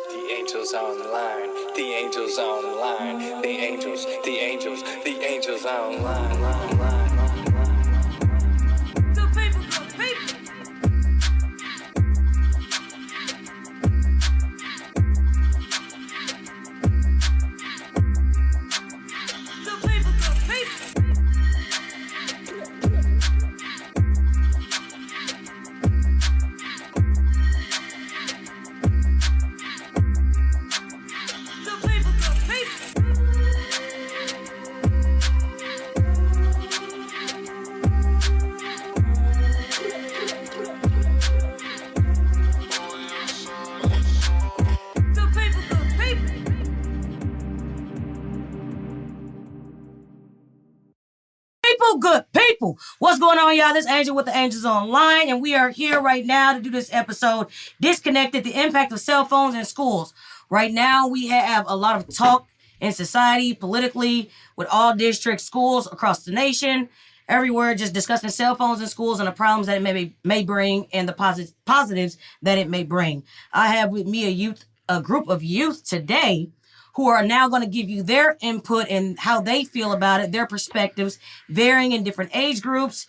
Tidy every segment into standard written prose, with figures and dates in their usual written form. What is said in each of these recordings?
The angels online. The angels online. The angels. The angels. The angels online. Good people, good people. Good people, good people. Good people, good people. Good people, good people. People, good people. What's going on, y'all? This is Angel with the Angels Online, and we are here right now to do this episode, Disconnected, the Impact of Cell Phones in Schools. Right now, we have a lot of talk in society, politically, with all district schools across the nation, everywhere, just discussing cell phones in schools and the problems that it may bring and the positives that it may bring. I have with me a group of youth today who are now going to give you their input and how they feel about it, their perspectives, varying in different age groups,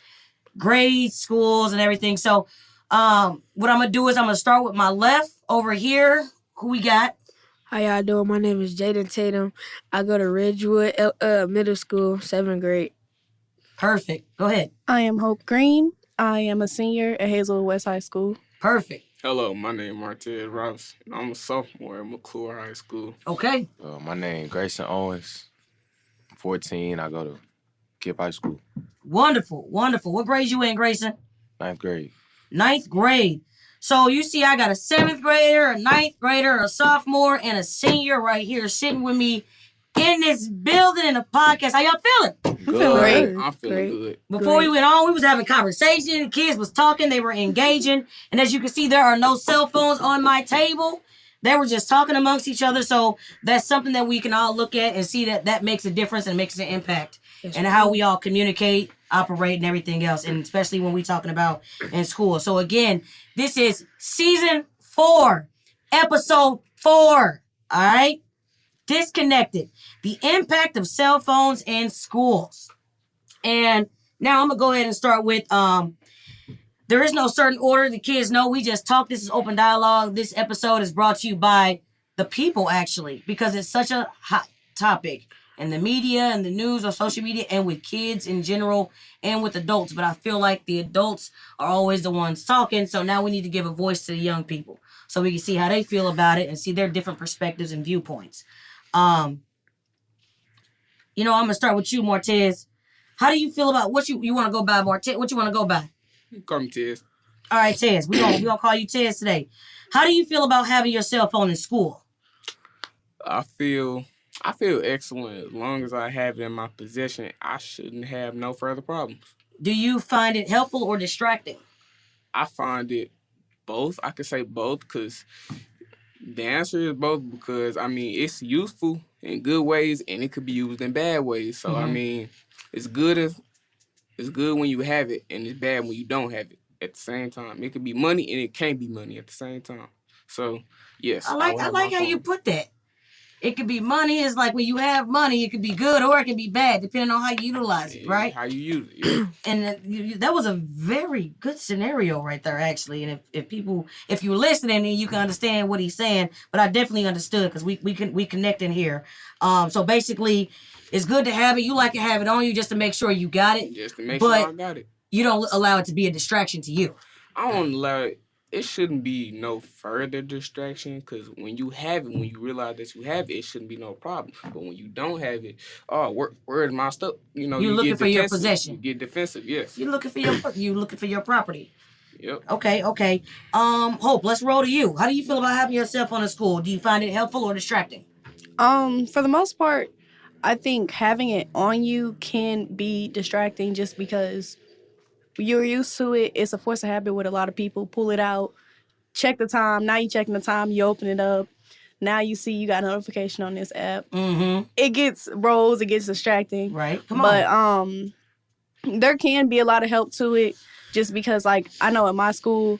grades, schools, and everything. So what I'm going to do is I'm going to start with my left over here. Who we got? How y'all doing? My name is Jaden Tatum. I go to Ridgewood Middle School, 7th grade. Perfect. Go ahead. I am Hope Green. I am a senior at Hazelwood West High School. Perfect. Hello, my name is Martez Rouse, and I'm a sophomore at McClure High School. Okay. My name Grayson Owens. I'm 14. I go to Kip High School, Wonderful. Wonderful. What grade you in, Grayson? 9th grade. 9th grade. So you see I got a 7th grader, a 9th grader, a sophomore, and a senior right here sitting with me in this building in the podcast. How y'all feeling? Good. I'm feeling good. Before we went on, we was having conversation. The kids was talking. They were engaging. And as you can see, there are no cell phones on my table. They were just talking amongst each other. So that's something that we can all look at and see that makes a difference and makes an impact and how we all communicate, operate, and everything else. And especially when we talking about in school. So again, this is season 4, episode 4. All right? Disconnected. The impact of cell phones in schools. And now I'm going to go ahead and start with, there is no certain order. The kids know we just talk. This is open dialogue. This episode is brought to you by the people, actually, because it's such a hot topic in the media and the news or social media and with kids in general and with adults. But I feel like the adults are always the ones talking. So now we need to give a voice to the young people so we can see how they feel about it and see their different perspectives and viewpoints. I'm going to start with you, Martez. How do you feel about what you want to go by, Martez? What you want to go by? Call me Tez. All right, Tez. We gonna call you Tez today. How do you feel about having your cell phone in school? I feel excellent. As long as I have it in my possession, I shouldn't have no further problems. Do you find it helpful or distracting? I find it both. I could say both because the answer is both because, it's useful in good ways and it could be used in bad ways. So, it's good when you have it and it's bad when you don't have it at the same time. It could be money and it can't be money at the same time. So, yes. I like how you put that. It could be money. It's like when you have money, it could be good or it can be bad, depending on how you utilize it, right? How you use it, yeah. And that was a very good scenario right there, actually. And if you're listening, then you can understand what he's saying. But I definitely understood because we connect in here. So basically, it's good to have it. You like to have it on you just to make sure you got it. Just to make sure I got it. You don't allow it to be a distraction to you. I don't allow it. It shouldn't be no further distraction because when you have it, when you realize that you have it, it shouldn't be no problem. But when you don't have it, where's my stuff? You're looking for your possession. You get defensive, yes. You're looking for your property. Yep. Okay. Hope, let's roll to you. How do you feel about having your cell phone in school? Do you find it helpful or distracting? For the most part, I think having it on you can be distracting just because you're used to it. It's a force of habit with a lot of people. Pull it out, check the time. Now you're checking the time. You open it up. Now you see you got a notification on this app. Mm-hmm. It gets distracting. Right. Come on. But there can be a lot of help to it just because, like, I know at my school,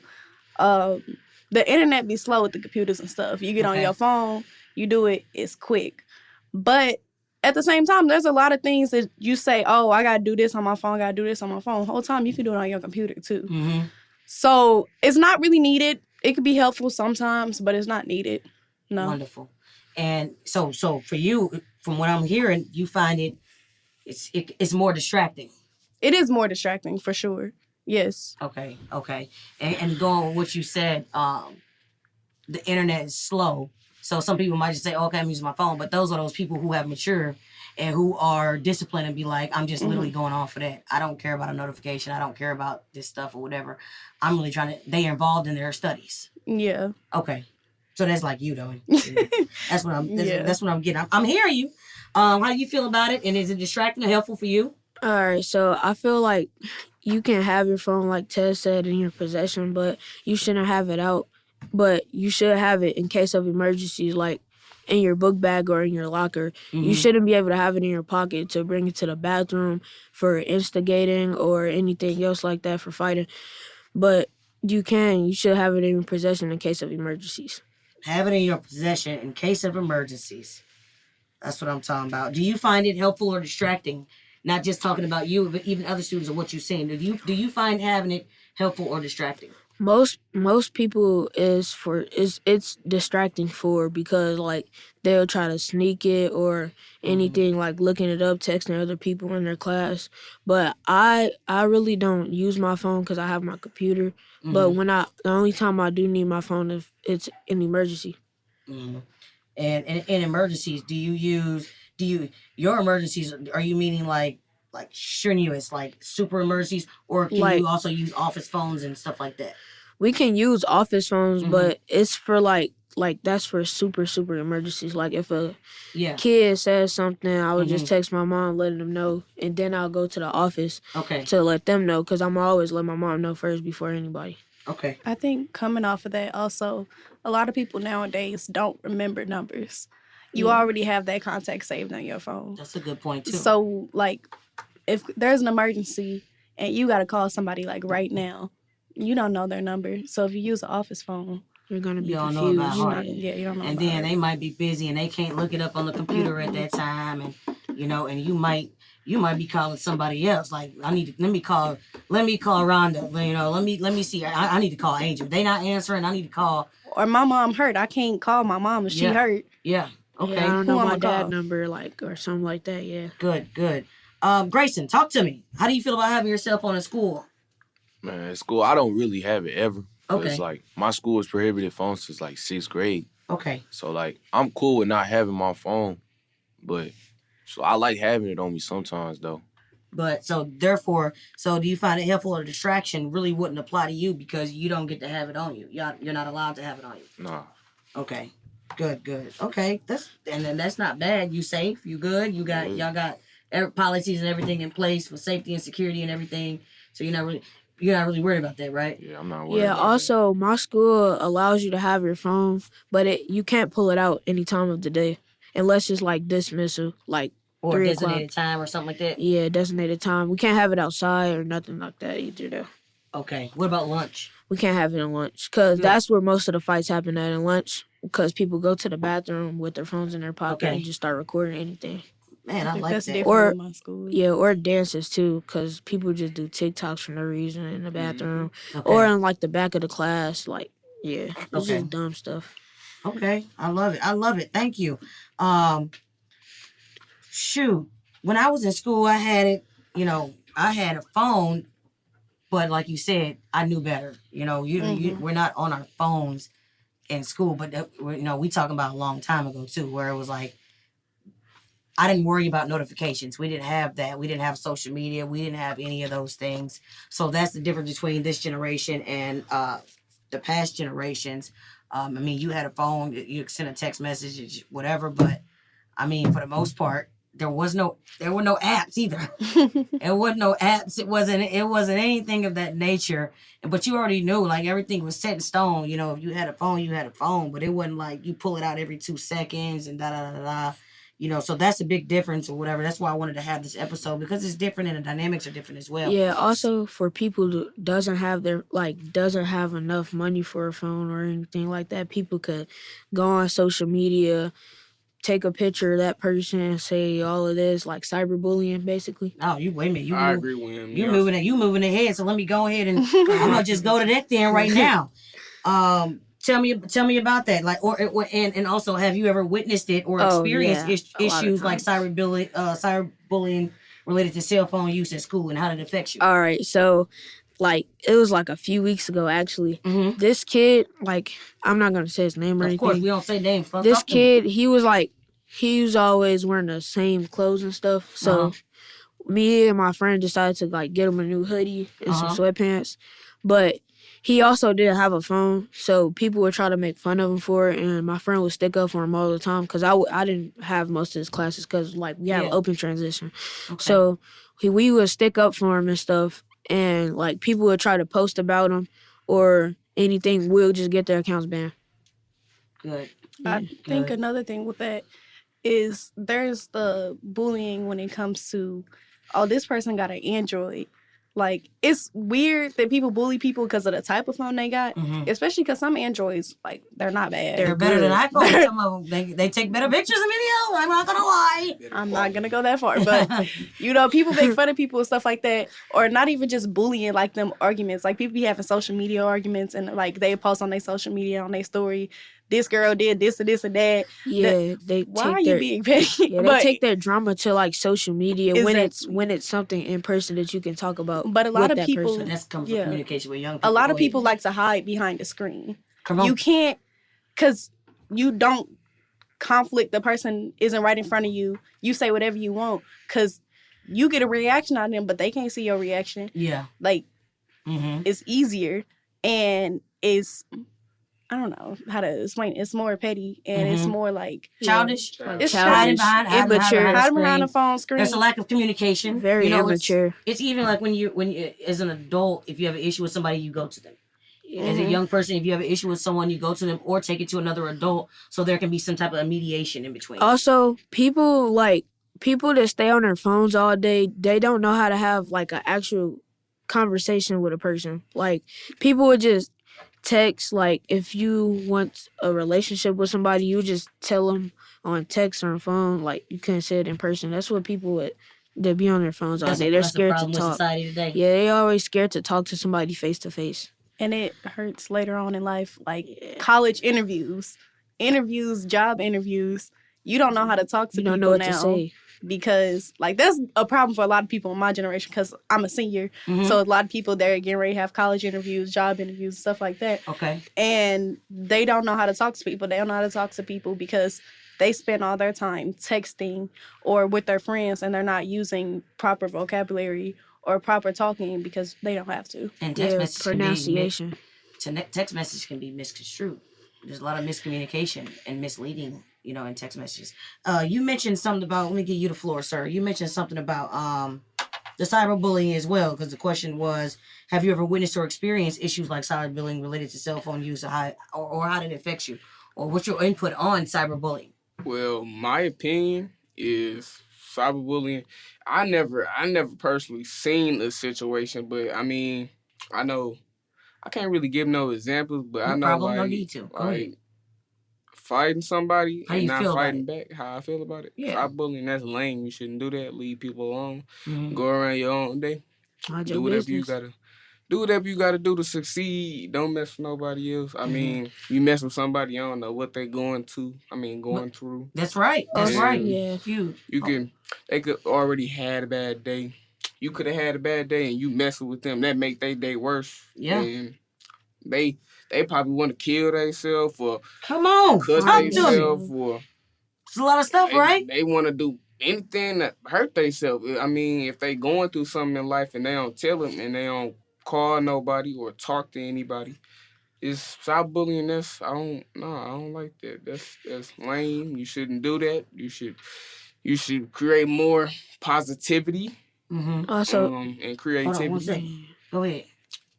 the internet be slow with the computers and stuff. You get on your phone, you do it, it's quick. But at the same time, there's a lot of things that you say, oh, I got to do this on my phone, got to do this on my phone. The whole time, you can do it on your computer, too. Mm-hmm. So it's not really needed. It could be helpful sometimes, but it's not needed. No. Wonderful. And so for you, from what I'm hearing, you find it's more distracting. It is more distracting, for sure. Yes. Okay. And going with what you said, the internet is slow. So some people might just say, oh, okay, I'm using my phone. But those are those people who have matured and who are disciplined and be like, I'm just literally going on for that. I don't care about a notification. I don't care about this stuff or whatever. I'm really they're involved in their studies. Yeah. Okay. So that's like you, though. That's what I'm getting. I'm hearing you. How do you feel about it? And is it distracting or helpful for you? All right, so I feel like you can have your phone, like Ted said, in your possession, but you shouldn't have it out. But you should have it in case of emergencies, like in your book bag or in your locker. Mm-hmm. You shouldn't be able to have it in your pocket to bring it to the bathroom for instigating or anything else like that for fighting. But you should have it in your possession in case of emergencies. Have it in your possession in case of emergencies. That's what I'm talking about. Do you find it helpful or distracting? Not just talking about you, but even other students or what you've seen. Do you find having it helpful or distracting? Most people it's distracting for because like they'll try to sneak it or anything like looking it up, texting other people in their class. But I really don't use my phone because I have my computer. Mm-hmm. But the only time I do need my phone is it's an emergency. Mm-hmm. And in emergencies, your emergencies, are you meaning like strenuous, like super emergencies, or can you also use office phones and stuff like that? We can use office phones, but it's for like that's for super, super emergencies. Like if a kid says something, I would just text my mom, letting them know, and then I'll go to the office to let them know because I'm always let my mom know first before anybody. Okay. I think coming off of that also, a lot of people nowadays don't remember numbers. You already have that contact saved on your phone. That's a good point, too. So, like, if there's an emergency and you got to call somebody, like, right now, you don't know their number. So if you use an office phone, you're going to be confused. You don't know about heart. Yeah, you don't know and about then heart. They might be busy and they can't look it up on the computer at that time. And, and you might be calling somebody else. Like, let me call Rhonda. Let me see. I need to call Angel. They not answering. I need to call. Or my mom hurt. I can't call my mom if she hurt. Yeah. Okay. Yeah, I don't know my dad's number, or something like that. Yeah. Good. Grayson, talk to me. How do you feel about having your cell phone in school? Man, at school, I don't really have it ever. Okay. It's like my school is prohibited phones since like 6th grade. Okay. So like I'm cool with not having my phone, but so I like having it on me sometimes though. But so therefore, do you find it helpful or distraction really wouldn't apply to you because you don't get to have it on you? You're not allowed to have it on you. Nah. Okay. Good. Okay. That's not bad. You safe? You good? Y'all got policies and everything in place for safety and security and everything. So you're not really worried about that, right? Yeah, I'm not worried. Yeah. Also, my school allows you to have your phone, but you can't pull it out any time of the day unless it's like dismissal, like. Or designated time or something like that? Yeah, designated time. We can't have it outside or nothing like that either, though. Okay. What about lunch? We can't have it in lunch because that's where most of the fights happen at in lunch because people go to the bathroom with their phones in their pocket and just start recording anything. Man, I like that's that. Different in my school. Yeah, or dances too because people just do TikToks for no reason in the bathroom or in like the back of the class. Like, it's just dumb stuff. Okay. I love it. Thank you. Shoot, when I was in school, I had it, I had a phone, but like you said, I knew better. We're not on our phones in school, but we talking about a long time ago too, where it was like, I didn't worry about notifications. We didn't have that. We didn't have social media. We didn't have any of those things. So that's the difference between this generation and the past generations. You had a phone, you could send a text message, whatever, but for the most part, there were no apps either. It wasn't no apps. It wasn't anything of that nature. But you already knew, like, everything was set in stone. If you had a phone, you had a phone. But it wasn't like you pull it out every 2 seconds and da-da-da-da. You know, so that's a big difference or whatever. That's why I wanted to have this episode because it's different and the dynamics are different as well. Yeah, also for people who doesn't have enough money for a phone or anything like that, people could go on social media, take a picture of that person and say all of this, like cyberbullying basically. Oh, you wait a minute. I agree with him. You moving ahead. So let me go ahead and I'm gonna just go to that then right now. Tell me about that. Like, and also, have you ever witnessed it or experienced issues like cyberbullying related to cell phone use at school, and how did it affect you? All right, so like it was like a few weeks ago actually. Mm-hmm. This kid, like I'm not gonna say his name or anything. Of course, we don't say names. This kid, he was always wearing the same clothes and stuff. So me and my friend decided to like get him a new hoodie and some sweatpants, but he also didn't have a phone, so people would try to make fun of him for it, and my friend would stick up for him all the time because I didn't have most of his classes because like we have open transition, so we would stick up for him and stuff, and like people would try to post about him or anything, we'll just get their accounts banned. Good. I think another thing with that is there's the bullying when it comes to, oh, this person got an Android. Like, it's weird that people bully people because of the type of phone they got, especially because some Androids, like, they're not bad. They're better than iPhones. Some of them, they take better pictures and videos. I'm not going to lie. I'm not going to go that far. But, you know, people make fun of people and stuff like that. Or not even just bullying, like, them arguments. Like, people be having social media arguments and, like, they post on their social media, on their story, this girl did this and this and that. Yeah, why are you being petty? Yeah, they take their drama to like social media when it's something in person that you can talk about. But a lot of people, that's comes from communication with young people. A lot of people like to hide behind the screen. Come on. You can't, because you don't conflict. The person isn't right in front of you. You say whatever you want because you get a reaction on them, but they can't see your reaction. Yeah, like it's easier and it's. I don't know how to explain it. It's more petty and it's more like childish. It's childish, immature. Hiding behind a phone screen. There's a lack of communication. Very immature. It's even like when you as an adult, if you have an issue with somebody, you go to them. As a young person, if you have an issue with someone, you go to them or take it to another adult, so there can be some type of mediation in between. Also, people that stay on their phones all day, they don't know how to have like an actual conversation with a person. Like people would just text. Like if you want a relationship with somebody, you just tell them on text or on phone. Like you couldn't say it in person. That's what people that be on their phones all day. They're scared to talk. Yeah, they always scared to talk to somebody face to face. And it hurts later on in life, like college interviews, job interviews. You don't know how to talk to people now. You don't know what to say. Because, like, that's a problem for a lot of people in my generation because I'm a senior. So a lot of people, they're getting ready to have college interviews, job interviews, stuff like that. Okay. And they don't know how to talk to people. They don't know how to talk to people because they spend all their time texting or with their friends and they're not using proper vocabulary or proper talking because they don't have to. And text message pronunciation. Text message can be misconstrued. There's a lot of miscommunication and misleading, in text messages. You mentioned something about, let me give you the floor, sir. You mentioned something about the cyberbullying as well, because the question was, have you ever witnessed or experienced issues like cyberbullying related to cell phone use, or how did it affect you? Or what's your input on cyberbullying? Well, my opinion is cyberbullying. I never personally seen a situation, but I mean, I know I can't really give no examples, but I know problem, like, no need to. Go ahead. Fighting somebody how and you not feel fighting back. How I feel about it. Yeah. Cyberbullying, that's lame. You shouldn't do that. Leave people alone. Go around your own day. Do whatever you gotta. Do whatever you gotta do to succeed. Don't mess with nobody else. I mean, you mess with somebody, I don't know what they're going through. That's right. That's right. Yeah. They could already had a bad day. You could have had a bad day and you messing with them. That make their day worse. Yeah. And they probably want to kill themselves or come on, cut themselves or it's a lot of stuff, right? They want to do anything that hurt themselves. I mean, if they going through something in life and they don't tell them and they don't call nobody or talk to anybody, it's cyberbullying. I don't like that. That's lame. You shouldn't do that. You should create more positivity. Also, and creativity. Go ahead.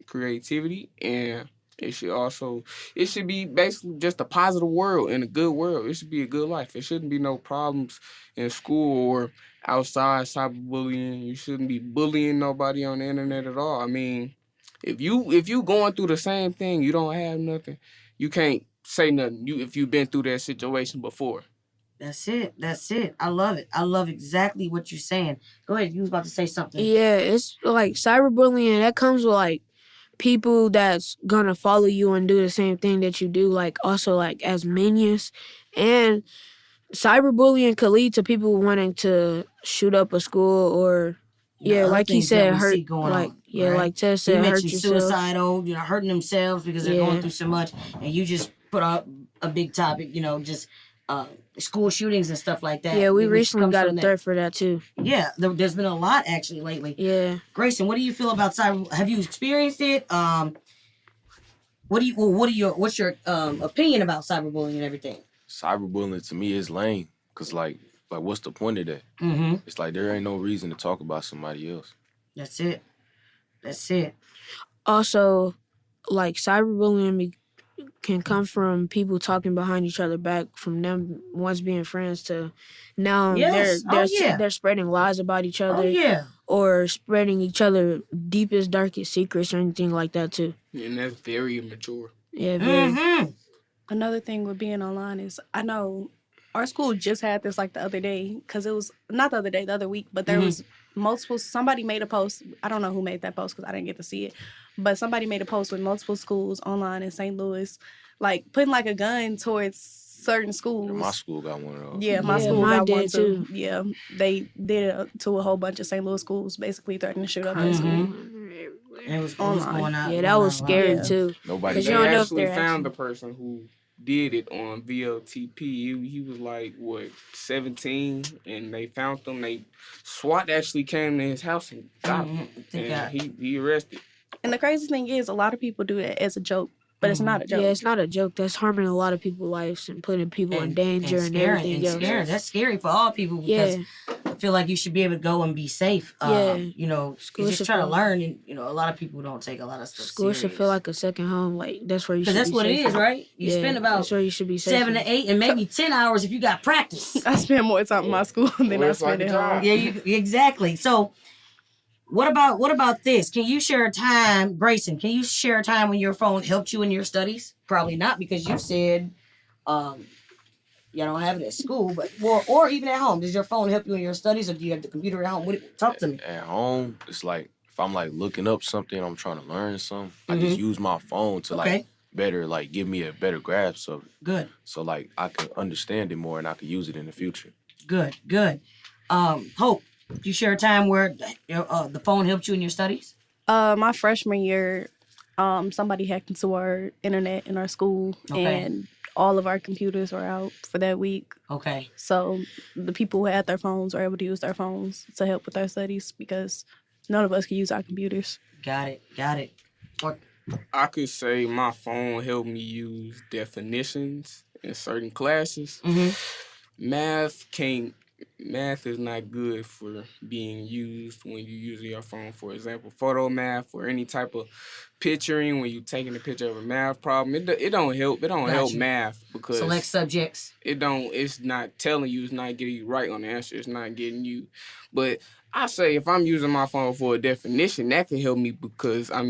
Creativity and It should be basically just a positive world and a good world. It should be a good life. It shouldn't be no problems in school or outside cyberbullying. You shouldn't be bullying nobody on the internet at all. I mean, if you going through the same thing, you don't have nothing. You can't say nothing. If you've been through that situation before. That's it. That's it. I love it. I love exactly what you're saying. Go ahead. You was about to say something. Yeah, it's like cyberbullying. That comes with like people that's gonna follow you and do the same thing that you do. Like also like as minions, and cyberbullying could lead to people wanting to shoot up a school or yeah, other like he things that said, we hurt see going like on, yeah, right? like Tess You said, hurt mentioned yourself. suicidal, hurting themselves because they're Yeah. going through so much, and you just put out a big topic, just school shootings and stuff like that. Yeah, we which recently comes got a from that. threat for that too. Yeah, there's been a lot actually lately. Yeah. Grayson, what do you feel about cyber? Have you experienced it? What's your opinion about cyberbullying and everything? Cyberbullying to me is lame. Cause like what's the point of that? Mm-hmm. It's like there ain't no reason to talk about somebody else. That's it. That's it. Also, like cyberbullying can come from people talking behind each other back, from them once being friends to now Yes. they're spreading lies about each other. Oh yeah. Or spreading each other deepest, darkest secrets or anything like that too. And that's very immature. Yeah, very. Mm-hmm. Another thing with being online is I know our school just had this like the other day because it was not the other day, the other week, but there was multiple. Somebody made a post. I don't know who made that post because I didn't get to see it, but somebody made a post with multiple schools online in St. Louis, like putting like a gun towards certain schools. My school got one of those. Yeah, my Yeah, school mine got one did too. too. Yeah, they did it to a whole bunch of St. Louis schools, basically threatening to shoot up their school. It was Online. going out. Yeah, that was going out. scary Yeah. too. Nobody. Cause They you don't know if actually they're found the actually- person who did it on VLTP. He was like 17, and they found him. SWAT actually came to his house and got him, and he arrested. And the crazy thing is, a lot of people do that as a joke, but it's not a joke. Yeah, it's not a joke. That's harming a lot of people's lives and putting people in danger and everything else. Scary. That's scary for all people because I feel like you should be able to go and be safe. You School just should try to feel- learn, and a lot of people don't take a lot of stuff School serious. should feel like a second home. Like that's where you should. Because that's be what it safe is, at. right? You spend about that's where you should be safe 7 at. to 8 and maybe 10 hours if you got practice. I spend more time in my school than I Works like spend a at job. home. Yeah, exactly. So, what about this? Can you share a time, Grayson? Can you share a time when your phone helped you in your studies? Probably not, because you said, you don't have it at school, but or even at home. Does your phone help you in your studies, or do you have the computer at home? Talk to me. At home, it's like if I'm like looking up something, I'm trying to learn something. I just use my phone to like better like give me a better grasp of it. Good. So like I could understand it more and I could use it in the future. Good. Hope, do you share a time where the phone helped you in your studies? My freshman year, somebody hacked into our internet in our school, and all of our computers were out for that week. Okay. So the people who had their phones were able to use their phones to help with their studies because none of us could use our computers. Got it. Or, I could say my phone helped me use definitions in certain classes. Math is not good for being used when you're using your phone. For example, photo math or any type of picturing when you're taking a picture of a math problem. It don't help. It don't help math because select subjects. It's not telling you. It's not getting you right on the answer. It's not getting you. But I say if I'm using my phone for a definition, that can help me because I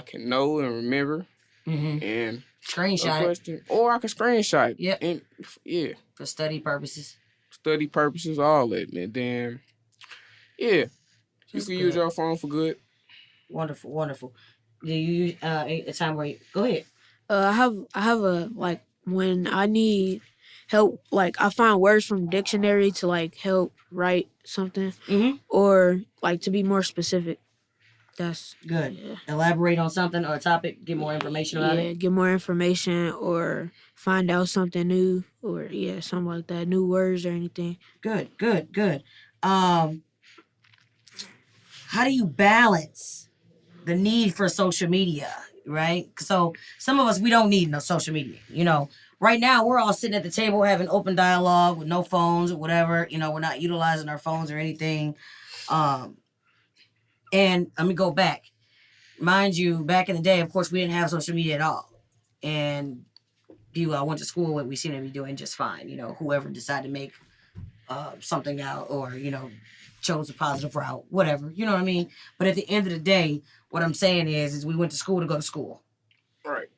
can know and remember and Screenshot a question, or I can screenshot. Yep. And for study purposes. Study purposes, all that, and then you can use your phone for good. Wonderful. Do you use a time where go ahead? I have a like when I need help, like I find words from dictionary to like help write something, or like to be more specific. That's good. Yeah. Elaborate on something or a topic, get more information about it. Get more information or find out something new or something like that, new words or anything. Good. How do you balance the need for social media, right? So some of us, we don't need no social media, Right now, we're all sitting at the table having open dialogue with no phones or whatever. We're not utilizing our phones or anything. And let me go back. Mind you, back in the day, of course, we didn't have social media at all. and people I went to school with, we seem to be doing just fine. Whoever decided to make something out, or chose a positive route, whatever. You know what I mean? But at the end of the day, what I'm saying is we went to school to go to school. Right.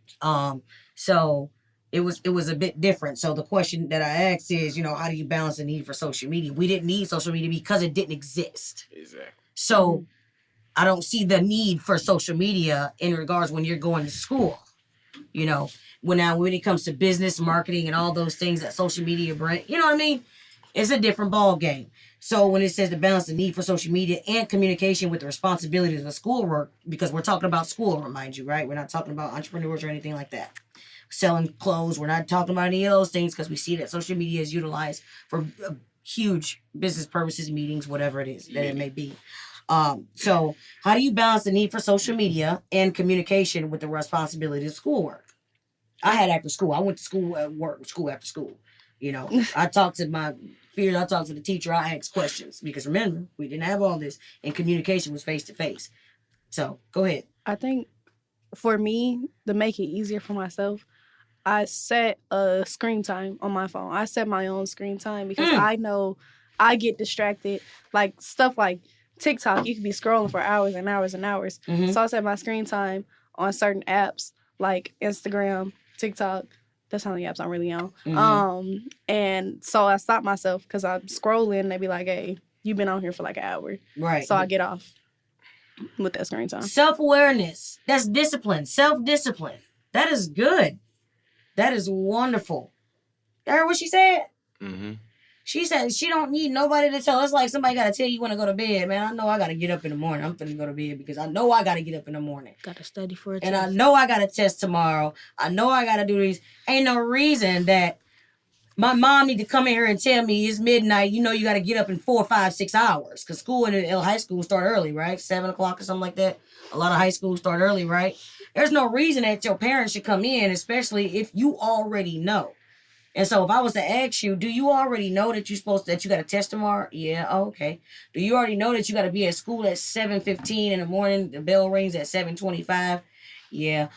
So it was a bit different. So the question that I asked is, how do you balance the need for social media? We didn't need social media because it didn't exist. Exactly. So I don't see the need for social media in regards when you're going to school. When it comes to business, marketing, and all those things that social media bring, you know what I mean? It's a different ball game. So when it says to balance the need for social media and communication with the responsibilities of schoolwork, because we're talking about school, remind you, right? We're not talking about entrepreneurs or anything like that. Selling clothes, we're not talking about any of those things, because we see that social media is utilized for huge business purposes, meetings, whatever it is that it may be. So how do you balance the need for social media and communication with the responsibilities of schoolwork? I had after school. I went to school at work, school after school. I talked to my peers, I talked to the teacher, I asked questions. Because remember, we didn't have all this, and communication was face to face. So go ahead. I think for me, to make it easier for myself, I set a screen time on my phone. I set my own screen time because I know I get distracted. Like stuff like TikTok, you could be scrolling for hours and hours and hours. Mm-hmm. So I set my screen time on certain apps like Instagram, TikTok. That's how many apps I'm really on. Mm-hmm. And so I stop myself because I'm scrolling and they be like, hey, you've been on here for like an hour. Right. So I get off with that screen time. Self-awareness. That's discipline. Self-discipline. That is good. That is wonderful. You heard what she said? Mm-hmm. She said she don't need nobody to tell. It's like somebody got to tell you when to go to bed. Man, I know I got to get up in the morning. I'm finna go to bed because I know I got to get up in the morning. Got to study for it. And I know I got a test tomorrow. I know I got to do these. Ain't no reason that my mom need to come in here and tell me it's midnight. You got to get up in 4, 5, 6 hours. Because school in high school start early, right? 7 o'clock or something like that. A lot of high schools start early, right? There's no reason that your parents should come in, especially if you already know. And so if I was to ask you, do you already know that that you got a test tomorrow? Yeah, okay. Do you already know that you got to be at school at 7:15 in the morning? The bell rings at 7:25. Yeah.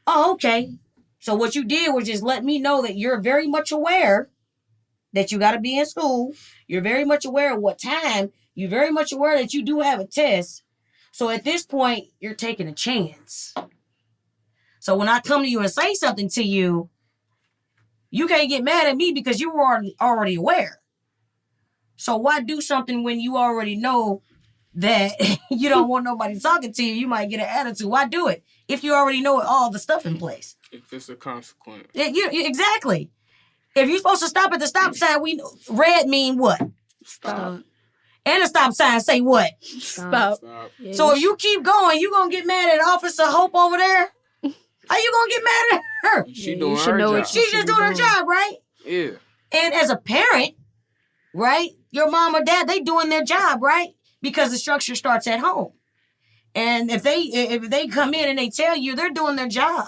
Oh, okay. So what you did was just let me know that you're very much aware that you got to be in school. You're very much aware of what time. You're very much aware that you do have a test. So at this point, you're taking a chance. So when I come to you and say something to you, you can't get mad at me because you were already aware. So why do something when you already know that you don't want nobody talking to you? You might get an attitude. Why do it if you already know all the stuff in place? If it's a consequence. Yeah, exactly. If you're supposed to stop at the stop sign, red mean what? Stop. And the stop sign say what? Stop. Yeah, So if you keep going, you going to get mad at Officer Hope over there? How you going to get mad at her? She Yeah, doing you should her know job. what She's just doing her job, right? Yeah. And as a parent, right, your mom or dad, they doing their job, right? Because the structure starts at home. And if they come in and they tell you, they're doing their job.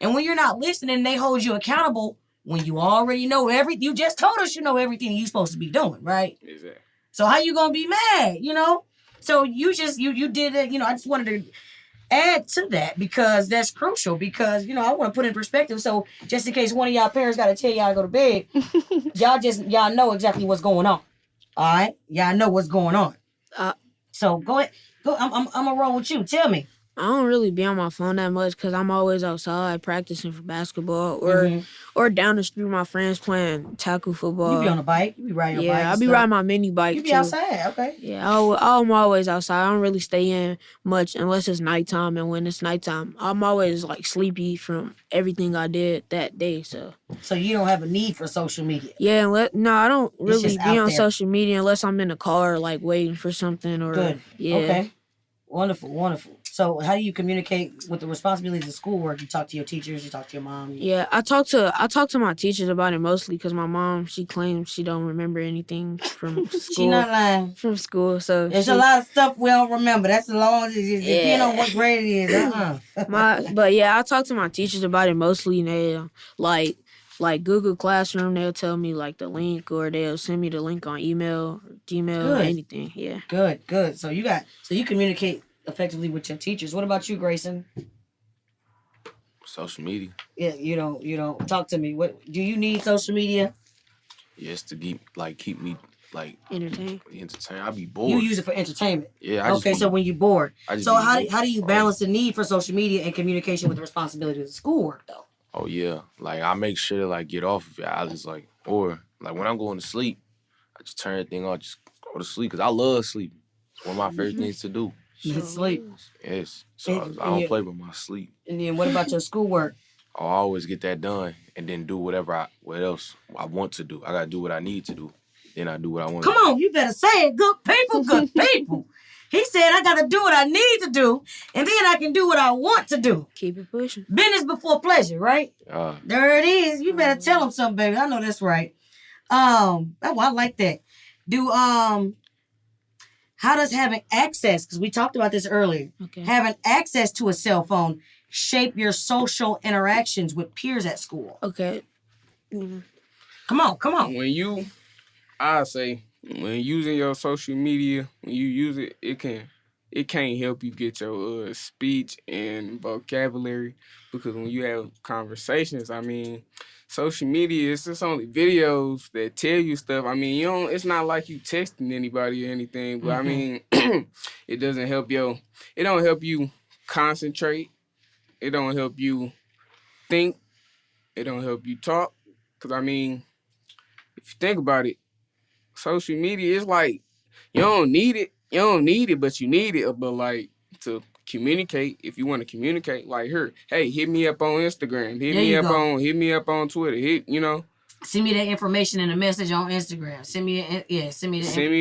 And when you're not listening, they hold you accountable when you already know everything. You just told us you know everything you're supposed to be doing, right? Exactly. So how you gonna be mad, So you did it, I just wanted to add to that because that's crucial because, I want to put in perspective. So just in case one of y'all parents got to tell y'all to go to bed, y'all know exactly what's going on. All right. Y'all know what's going on. So go ahead. I'm gonna roll with you. Tell me. I don't really be on my phone that much because I'm always outside practicing for basketball or down the street with my friends playing tackle football. You be on a bike. You be riding your bike. Yeah, I be riding my mini bike You be too. outside. Okay. Yeah, I'm always outside. I don't really stay in much unless it's nighttime. And when it's nighttime, I'm always like sleepy from everything I did that day. So you don't have a need for social media. yeah, I don't really just be out on there. social media unless I'm in the car like waiting for something or Good. yeah. Okay. Wonderful. So how do you communicate with the responsibilities of schoolwork? You talk to your teachers, you talk to your mom. Yeah, I talk to my teachers about it mostly because my mom, she claims she don't remember anything from school. She not lying. From school, so There's a lot of stuff we don't remember. That's the long depending on what grade it is. But yeah, I talk to my teachers about it mostly. And they like Google Classroom, they'll tell me like the link, or they'll send me the link on email, Gmail, Good. anything. Yeah. Good. So you communicate effectively with your teachers. What about you, Grayson? Social media. Yeah, you don't talk to me. What do you need social media? Yes, to keep me like Entertained. entertained. I be bored. You use it for entertainment. Yeah, okay, so when you're bored. So how do you bored. balance the need for social media and communication with the responsibilities of schoolwork though? Oh yeah. Like I make sure to like get off of it. I just like or like when I'm going to sleep, I just turn everything off, just go to sleep because I love sleeping. It's one of my favorite things to do. Sleep. Yes. So I don't play with my sleep. And then what about your schoolwork? I always get that done and then do what else I want to do. I gotta do what I need to do. Then I do what I want Come to do. on, you better say it. Good people. He said I gotta do what I need to do, and then I can do what I want to do. Keep it pushing. Business before pleasure, right? There it is. You better tell him something, baby. I know that's right. I like that. How does having access, because we talked about this earlier, having access to a cell phone shape your social interactions with peers at school? Okay. Come on. I say when using your social media, when you use it, it can't help you get your speech and vocabulary, because when you have conversations, I mean, social media, it's just only videos that tell you stuff. I mean, it's not like you texting anybody or anything, but I mean, it don't help you concentrate. It don't help you think. It don't help you talk. Because I mean, if you think about it, social media is like, you don't need it, but you need it. But like to communicate, if you want to communicate, like hey, hit me up on Instagram, hit me up on Twitter, Send me that information in a message on Instagram. Send me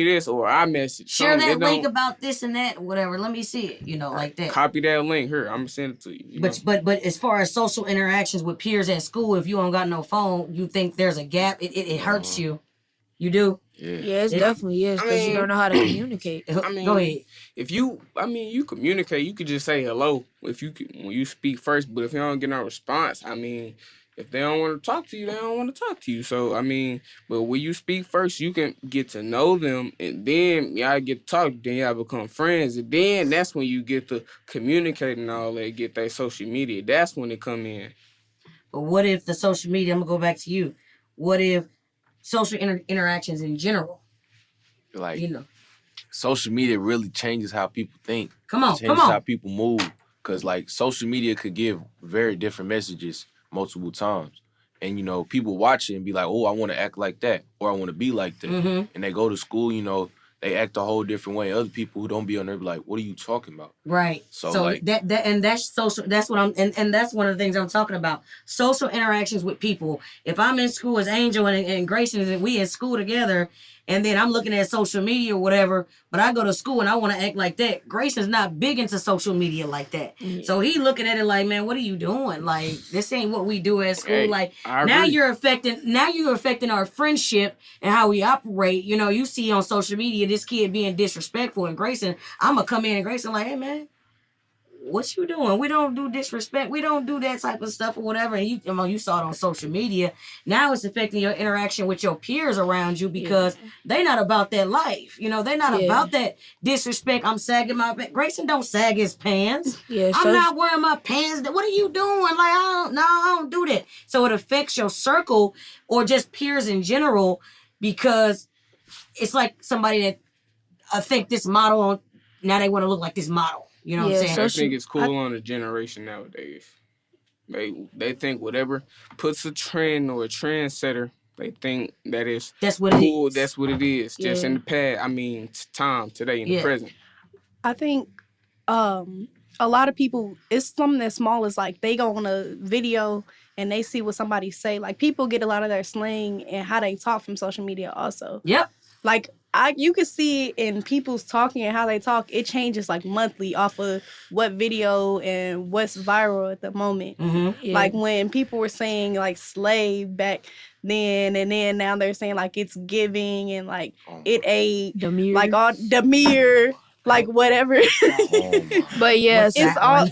this or iMessage. Share that link about this and that, whatever. Let me see it. Like that. Copy that link. Here, I'm gonna send it to you. But as far as social interactions with peers at school, if you don't got no phone, you think there's a gap. It hurts you. You do. Yeah, it definitely is, because you don't know how to communicate. Go ahead. If you communicate, you could just say hello when you speak first. But if you don't get no response, I mean, if they don't want to talk to you, they don't want to talk to you. So, I mean, but when you speak first, you can get to know them, and then y'all get to talk, then y'all become friends, and then that's when you get to communicate and all that, get that social media. That's when it come in. But what if the social media, I'm going to go back to you, what if social interactions in general? Like, social media really changes how people think. Come on. Changes how people move. Because, like, social media could give very different messages multiple times. And, people watch it and be like, oh, I want to act like that, or I want to be like that. Mm-hmm. And they go to school, they act a whole different way. Other people who don't be on there be like, what are you talking about? Right. So like, that's social. That's what and that's one of the things I'm talking about. Social interactions with people. If I'm in school as Angel and Grayson, and we in school together, and then I'm looking at social media or whatever, but I go to school and I want to act like that. Grayson's not big into social media like that. Mm-hmm. So he looking at it like, man, what are you doing? Like, this ain't what we do at school. Hey, like, now you're affecting our friendship and how we operate. You see on social media this kid being disrespectful, and Grayson, I'm going to come in and Grayson like, hey, man, what you doing? We don't do disrespect. We don't do that type of stuff or whatever. And you saw it on social media. Now it's affecting your interaction with your peers around you, because they not about that life. They're not about that disrespect. I'm sagging my pants. Grayson don't sag his pants. I'm not wearing my pants. What are you doing? Like, I don't do that. So it affects your circle or just peers in general, because it's like somebody that I think this model, now they want to look like this model. You know what I'm saying? I think it's cool on the generation nowadays. They think whatever puts a trend or a trendsetter, they think that's what cool. It is. That's what it is. Yeah. Just in the past. I mean, time today in the present. I think a lot of people, it's something as small as like they go on a video and they see what somebody say. Like, people get a lot of their slang and how they talk from social media also. Yep. Like, you can see in people's talking and how they talk, it changes like monthly off of what video and what's viral at the moment. Mm-hmm. Yeah. Like when people were saying like slave back then, and then now they're saying like it's giving and like it ate Demir. Like all Demir. Like whatever. But yes, it's all.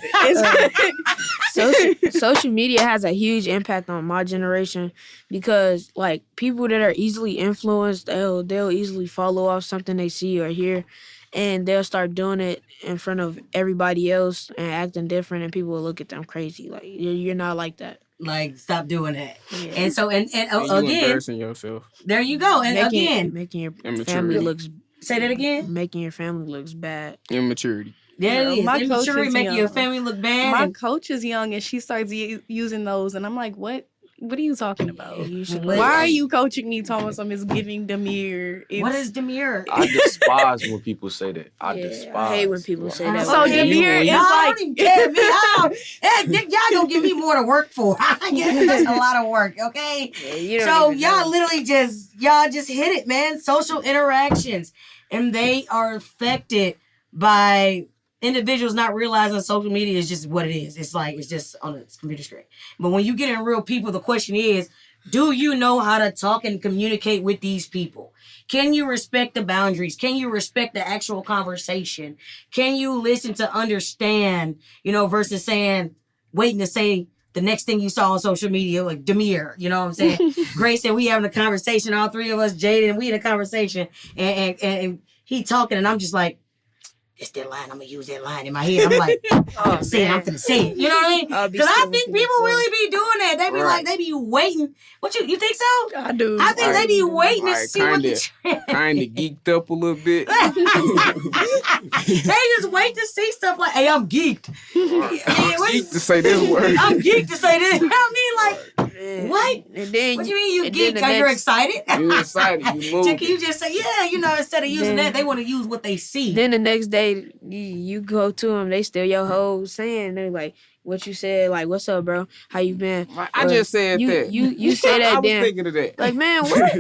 Social media has a huge impact on my generation, because like people that are easily influenced, they'll easily follow off something they see or hear, and they'll start doing it in front of everybody else and acting different, and people will look at them crazy. Like you're not like that. Like, stop doing that. Yeah. And so, and And you again, embarrassing yourself. there you go. And again, making your Immaturity. family looks. say that again. Making your family looks bad. Immaturity. There it is. My coach Immaturity is making your young. family look bad. My and- coach is young and she starts using those, and I'm like, what? What are you talking about? You should What- Why are you coaching me, Thomas? I'm just giving demure. what is demure? I despise when people say that. I Yeah, despise. I hate when people say that. So Okay, demure you- is Y'all like don't even care me. Y'all gonna give me more to work for. Yeah, that's a lot of work, okay? Yeah, you don't So even y'all know. literally y'all just hit it, man. Social interactions, and they are affected by individuals not realizing social media is just what it is. It's like it's just on a computer screen. But when you get in real people, the question is, do you know how to talk and communicate with these people? Can you respect the boundaries? Can you respect the actual conversation? Can you listen to understand, versus waiting to say the next thing you saw on social media, like demure, you know what I'm saying? Grace said we having a conversation, all three of us, Jaden, we in a conversation, and he talking, and I'm just like, it's that line. I'm gonna use that line in my head. I'm like, I'm gonna say it. I'm gonna say it. You know what I mean? I'll be Because I still think with you people before. really be doing that. They be Right. they be waiting. What you think so? I do. I think they be waiting to Like, see what the Kinda geeked up a little bit. They just wait to see stuff like, hey, I'm geeked. I'm geeked to say this word. I'm geeked to say this. You know what I mean? Like, Yeah. what? And then What do you mean you and then geeked? the Are you next- excited? You excited, you moving. Can you just say, yeah, instead of using Then- that, they want to use what they see. Then the next day, you go to them, they steal your whole saying. They're like, "What you said? Like, what's up, bro? How you been?" I just said you, that. You say that I was then. thinking of that. Like, man, what?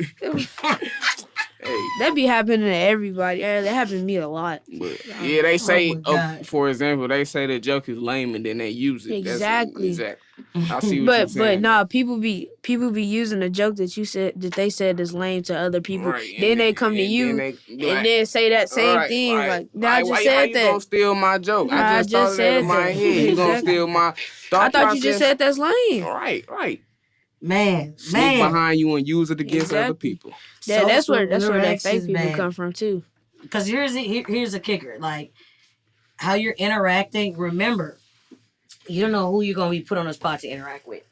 Hey, That be happening to everybody. That happened to me a lot. but yeah, they say, my God. for example, they say that joke is lame and then they use it. Exactly. Exactly. I see what you're But saying. nah, people be using a joke that they said is lame to other people. Right, Then and they come to and you then they be and like, then say that same right, thing. right. Like, nah, I just how said you gonna that. steal my joke? Nah, I just thought of that in said my that. head. You gonna Exactly. steal my thought I thought you just process? said that's lame. Right. Man, Sneak behind you and use it against other Exactly. people. That's where that interactions, fake people man. come from too. Because here's a kicker. Like, how you're interacting, remember, you don't know who you're going to be put on the spot to interact with,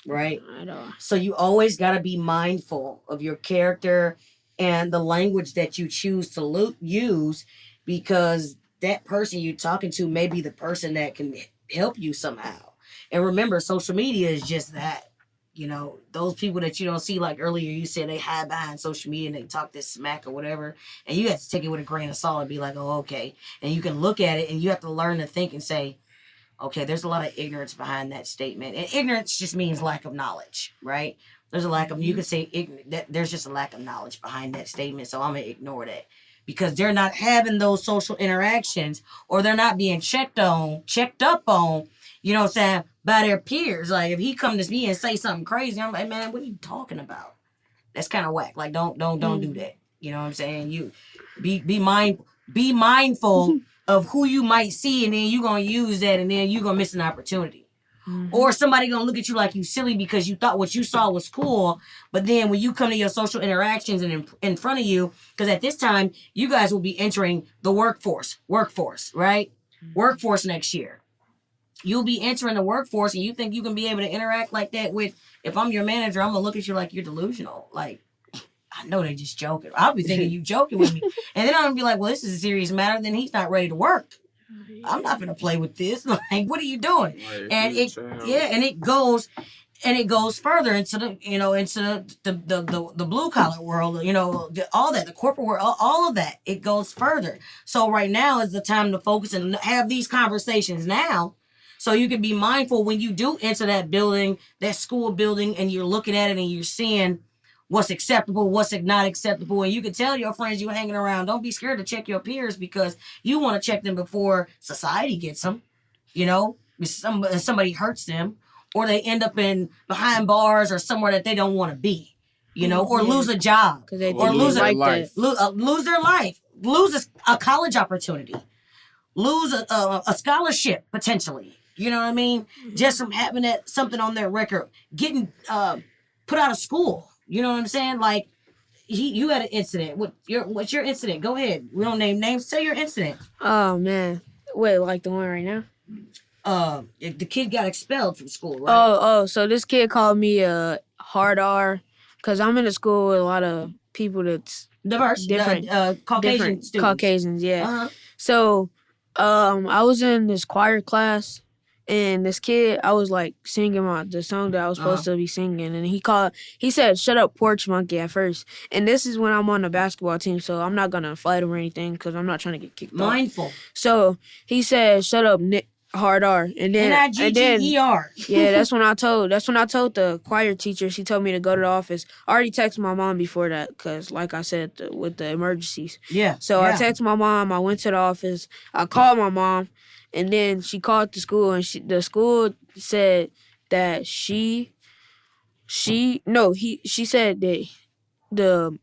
right? At all. So you always got to be mindful of your character and the language that you choose to use, because that person you're talking to may be the person that can help you somehow. And remember, social media is just that. Those people that you don't see, like earlier you said, they hide behind social media and they talk this smack or whatever, and you have to take it with a grain of salt and be like, oh, okay. And you can look at it and you have to learn to think and say, okay, there's a lot of ignorance behind that statement. And ignorance just means lack of knowledge, right? There's a lack of, you could say that there's just a lack of knowledge behind that statement, so I'm going to ignore that. Because they're not having those social interactions, or they're not being checked up on, you know what I'm saying, by their peers. Like, if he come to me and say something crazy, I'm like, man, what are you talking about? That's kind of whack. Like, don't do that. You know what I'm saying? You be mindful of who you might see, and then you gonna use that, and then you gonna miss an opportunity. Or somebody gonna look at you like you silly because you thought what you saw was cool, but then when you come to your social interactions and in front of you, because at this time you guys will be entering the workforce, right? Workforce next year. You'll be entering the workforce, and you think you can be able to interact like that with, if I'm your manager, I'm gonna look at you like you're delusional. Like, I know they just joking. I'll be thinking you joking with me. And then I'm gonna be like, well, this is a serious matter, then he's not ready to work. I'm not gonna play with this. Like, what are you doing? Like, And it goes further into the blue collar world, all that, the corporate world, all of that. It goes further. So right now is the time to focus and have these conversations now, so you can be mindful when you do enter that building, that school building, and you're looking at it and you're seeing what's acceptable, what's not acceptable. And you can tell your friends you're hanging around, don't be scared to check your peers, because you want to check them before society gets them. If somebody hurts them, or they end up behind bars or somewhere that they don't want to be, or lose a job, Because they or think lose you their like life. that. lose their life, lose a college opportunity, lose a scholarship potentially. You know what I mean? Just from having something on their record, getting put out of school. You know what I'm saying? Like, you had an incident. What's your incident? Go ahead. We don't name names. Say your incident. Oh man, wait, like the one right now? The kid got expelled from school, right? Oh, so this kid called me a hard R, cause I'm in a school with a lot of people that's Diverse, different, Caucasian different students. Caucasians, yeah. Uh-huh. So, I was in this choir class, and this kid, I was like singing the song that I was supposed to be singing, and he said, "Shut up, porch monkey," at first. And this is when I'm on the basketball team, so I'm not gonna fight him or anything, cause I'm not trying to get kicked off. Mindful. So he said, "Shut up, hard R," and then N-I-G-G-E-R. yeah, that's when I told the choir teacher. She told me to go to the office. I already texted my mom before that, because like I said, with the emergencies. Yeah. So I texted my mom. I went to the office. I called my mom, and then she called the school, and the school said that she said that the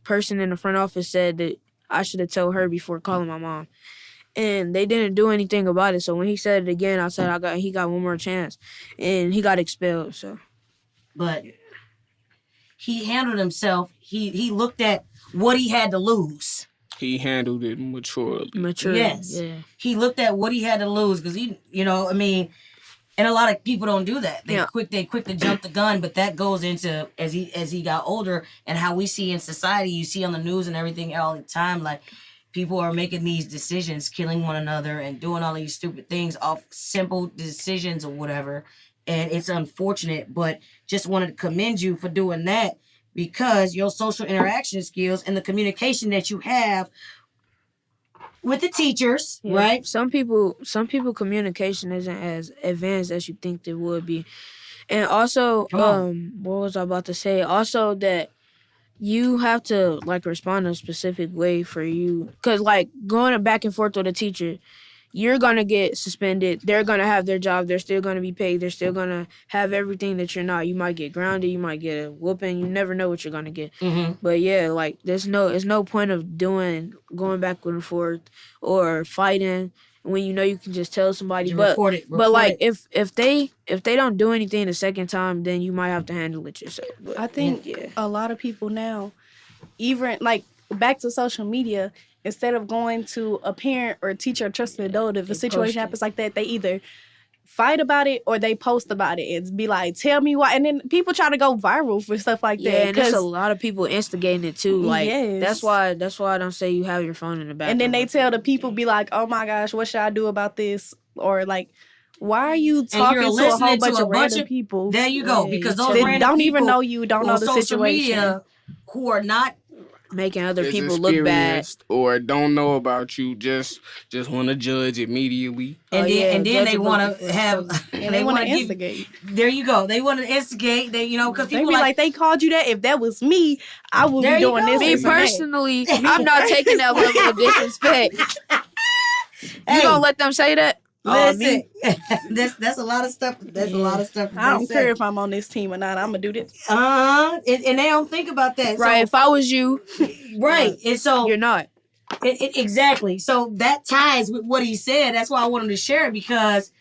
person in the front office said that I should have told her before calling my mom. And they didn't do anything about it. So when he said it again, I said he got one more chance, and he got expelled. So, but he handled himself. He looked at what he had to lose. He handled it maturely. Yes. Yeah. He looked at what he had to lose, because and a lot of people don't do that. They quick to jump the gun, but that goes into as he got older, and how we see in society. You see on the news and everything all the time, like, people are making these decisions, killing one another and doing all these stupid things off simple decisions or whatever. And it's unfortunate, but just wanted to commend you for doing that, because your social interaction skills and the communication that you have with the teachers, right? Some people communication isn't as advanced as you think it would be. And also, what was I about to say? Also that you have to like respond in a specific way for you, because like going back and forth with a teacher, you're gonna get suspended. They're gonna have their job. They're still gonna be paid. They're still gonna have everything that you're not. You might get grounded. You might get a whooping. You never know what you're gonna get. Mm-hmm. But yeah, like there's no point of going back and forth or fighting when you know you can just tell somebody. But like if they don't do anything the second time, then you might have to handle it yourself. But, I think a lot of people now, even like back to social media, instead of going to a parent or a teacher or trusted adult, if a situation happens like that, they either fight about it or they post about it and be like, tell me why. And then people try to go viral for stuff like that. Yeah, and there's a lot of people instigating it too. Like that's why I don't say you have your phone in the background. And then they tell the people, be like, oh my gosh, what should I do about this? Or like, why are you talking to a whole bunch of random people? There you go, because those they random don't people even know you, don't know the social situation. Media who are not making other people look bad or don't know about you, just want to judge immediately. And then they want to have and they want to instigate. There you go. They want to instigate. They because people be like they called you that. If that was me, I would be doing this. Me personally, I'm not taking that level of disrespect. You gonna let them say that? Listen, that's a lot of stuff. That's a lot of stuff. I don't care if I'm on this team or not. I'm gonna do this. And they don't think about that, right? So, if I was you, right, and so you're not. Exactly. So that ties with what he said. That's why I wanted to share it, because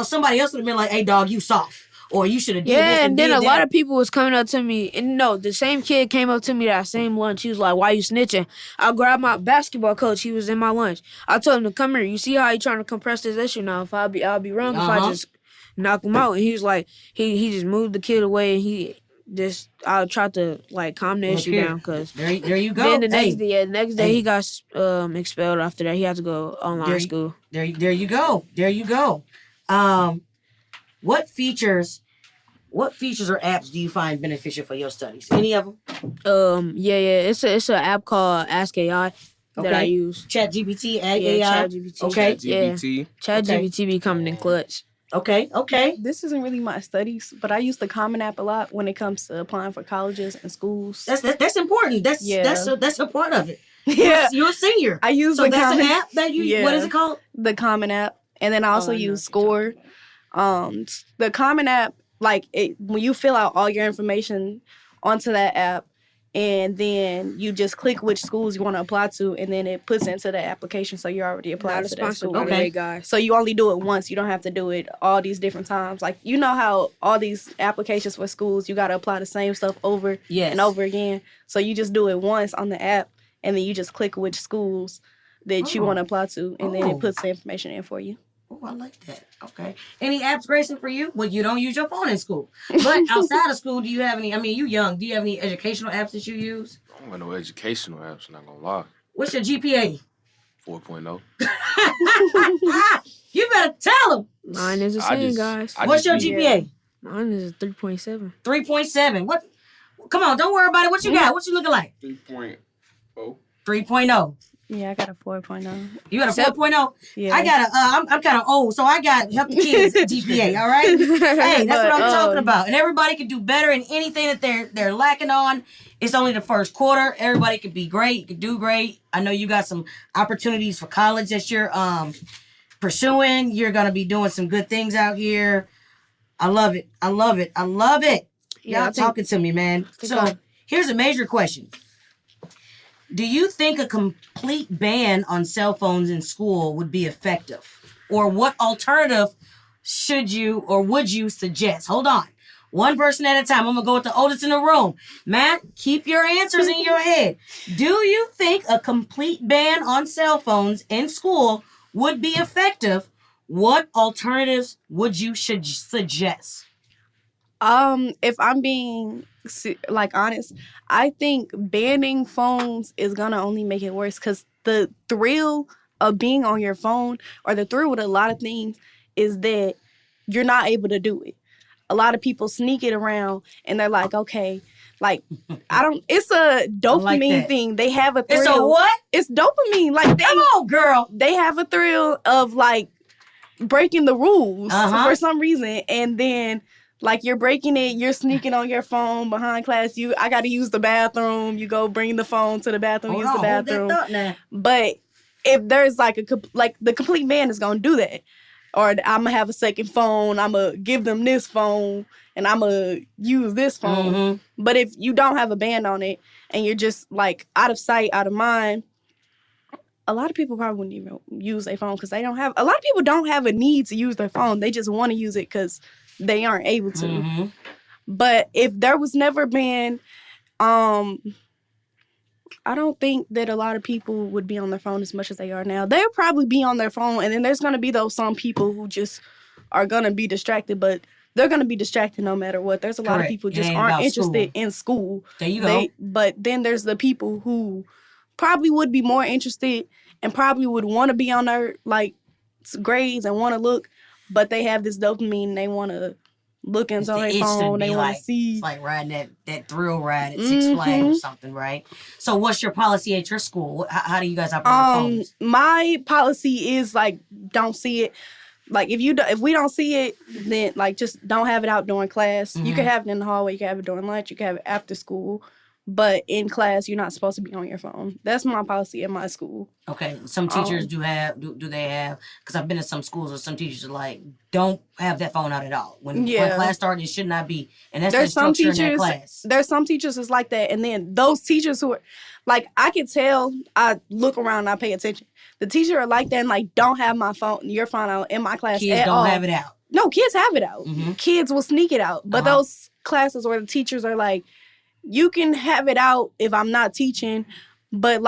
somebody else would have been like, "Hey, dog, you soft." Or you should have did this. Yeah, and then a lot of people was coming up to me. And no, the same kid came up to me that same lunch. He was like, why you snitching? I grabbed my basketball coach. He was in my lunch. I told him to come here. You see how he trying to compress this issue now? If I'll be wrong if I just knock him out. And he was like, he just moved the kid away. And I tried to like calm the issue down. Cause there you go. Then the next day he got expelled after that. He had to go online school. There you go. There you go. What features or apps do you find beneficial for your studies? Any of them? It's an app called Ask AI that I use. ChatGPT, AI. ChatGPT. Okay. ChatGPT. ChatGPT be coming in clutch. Okay. This isn't really my studies, but I use the Common App a lot when it comes to applying for colleges and schools. That's important. That's a part of it. Yeah, you're a senior. I use an app that you. Yeah. What is it called? The Common App, and then I also use Score. The Common App, when you fill out all your information onto that app, and then you just click which schools you want to apply to, and then it puts into the application, so you're already applied Not to a that sponsor, school. by the way, guys. So you only do it once. You don't have to do it all these different times. Like, you know how all these applications for schools, you got to apply the same stuff over and over again. So you just do it once on the app, and then you just click which schools that you want to apply to, and then it puts the information in for you. Oh, I like that. Okay. Any apps, Grayson, for you? Well, you don't use your phone in school. But outside of school, do you have any, I mean, you young, do you have any educational apps that you use? I don't got no educational apps, not gonna lie. What's your GPA? 4.0. You better tell them. Mine is the same, guys. What's your GPA? Mine is 3.7. 3.7. What? Come on, don't worry about it. What you got? What you looking like? 3.0. 3.0. Yeah, I got a 4.0. You got a 4.0? Yeah. I got I'm kind of old, so I got help the kids GPA, all right? Hey, that's what I'm talking about. And everybody can do better in anything that they're lacking on. It's only the first quarter. Everybody can be great. You can do great. I know you got some opportunities for college that you're pursuing. You're going to be doing some good things out here. I love it. I love it. I love it. Yeah, Y'all talking to me, man. So here's a major question. Do you think a complete ban on cell phones in school would be effective? Or what alternative should you or would you suggest? Hold on. One person at a time. I'm going to go with the oldest in the room. Matt, keep your answers in your head. Do you think a complete ban on cell phones in school would be effective? What alternatives would you suggest? If I'm being honest, I think banning phones is gonna only make it worse, because the thrill of being on your phone, or the thrill with a lot of things, is that you're not able to do it. A lot of people sneak it around, and they're like, okay, like, it's a dopamine thing. They have a thrill. It's a what? It's dopamine. Like, come on, girl. They have a thrill of like breaking the rules for some reason, and then like you're breaking it, you're sneaking on your phone behind class. I got to use the bathroom. You go bring the phone to the bathroom, use the bathroom. Hold that thought now. But if there's the complete man is gonna do that, or I'm gonna have a second phone. I'm gonna give them this phone, and I'm gonna use this phone. Mm-hmm. But if you don't have a band on it, and you're just like out of sight, out of mind, a lot of people probably wouldn't even use their phone, because a lot of people don't have a need to use their phone. They just want to use it because they aren't able to. Mm-hmm. But if there was never been, I don't think that a lot of people would be on their phone as much as they are now. They'll probably be on their phone, and then there's going to be some people who just are going to be distracted, but they're going to be distracted no matter what. There's a lot of people just aren't interested in school. There you go. But then there's the people who probably would be more interested and probably would want to be on their grades and want to look, but they have this dopamine and they want to look into their phone. They want to see. It's like riding that thrill ride at Six Flags or something, right? So what's your policy at your school? How do you guys operate phones? My policy is don't see it. Like if we don't see it, then just don't have it out during class. You can have it in the hallway, you can have it during lunch, you can have it after school. But in class, you're not supposed to be on your phone. That's my policy at my school. Okay, some teachers do they have? Because I've been to some schools where some teachers are don't have that phone out at all. When class starts, it should not be. And that's the structure in that class. There's some teachers that's like that. And then those teachers who are, I can tell, I look around and I pay attention. The teachers are like that and don't have your phone out in my class kids at all. Kids don't have it out. No, kids have it out. Mm-hmm. Kids will sneak it out. But those classes where the teachers are you can have it out if I'm not teaching, but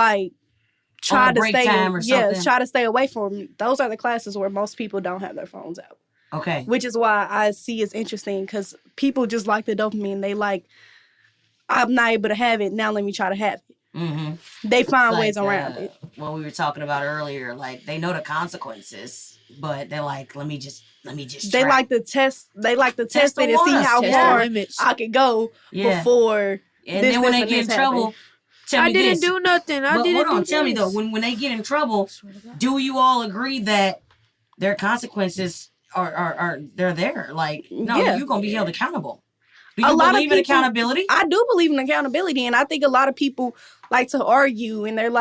try to stay away from me. Those are the classes where most people don't have their phones out. Okay. Which is why I see it's interesting, because people just like the dopamine. They I'm not able to have it, now let me try to have it. Mm-hmm. They find ways around it. What we were talking about earlier, they know the consequences, but they're let me just They like to test it and see how far I could go before. And then when they get in trouble, I didn't do nothing. Hold on, tell me though, when they get in trouble, do you all agree that their consequences are they're there? You're gonna be held accountable. Do you believe in accountability? I do believe in accountability, and I think a lot of people like to argue, and they're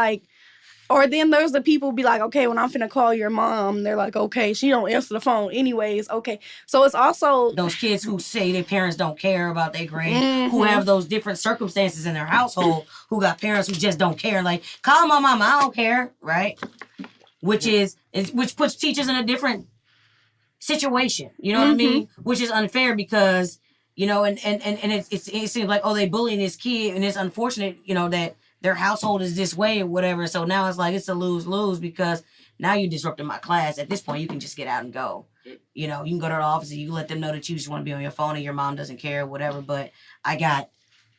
Or then there's the people be like, okay, when I'm finna call your mom, they're like, okay, she don't answer the phone anyways. Okay. So it's also those kids who say their parents don't care about their grades, who have those different circumstances in their household, who got parents who just don't care. Like, call my mom, I don't care, right? Which puts teachers in a different situation. You know what I mean? Which is unfair because, you know, and it seems like, oh, they bullying this kid, and it's unfortunate, you know, that their household is this way or whatever. So now it's like it's a lose-lose because now you're disrupting my class. At this point, you can just get out and go. You know, you can go to the office and you let them know that you just want to be on your phone and your mom doesn't care or whatever. But I got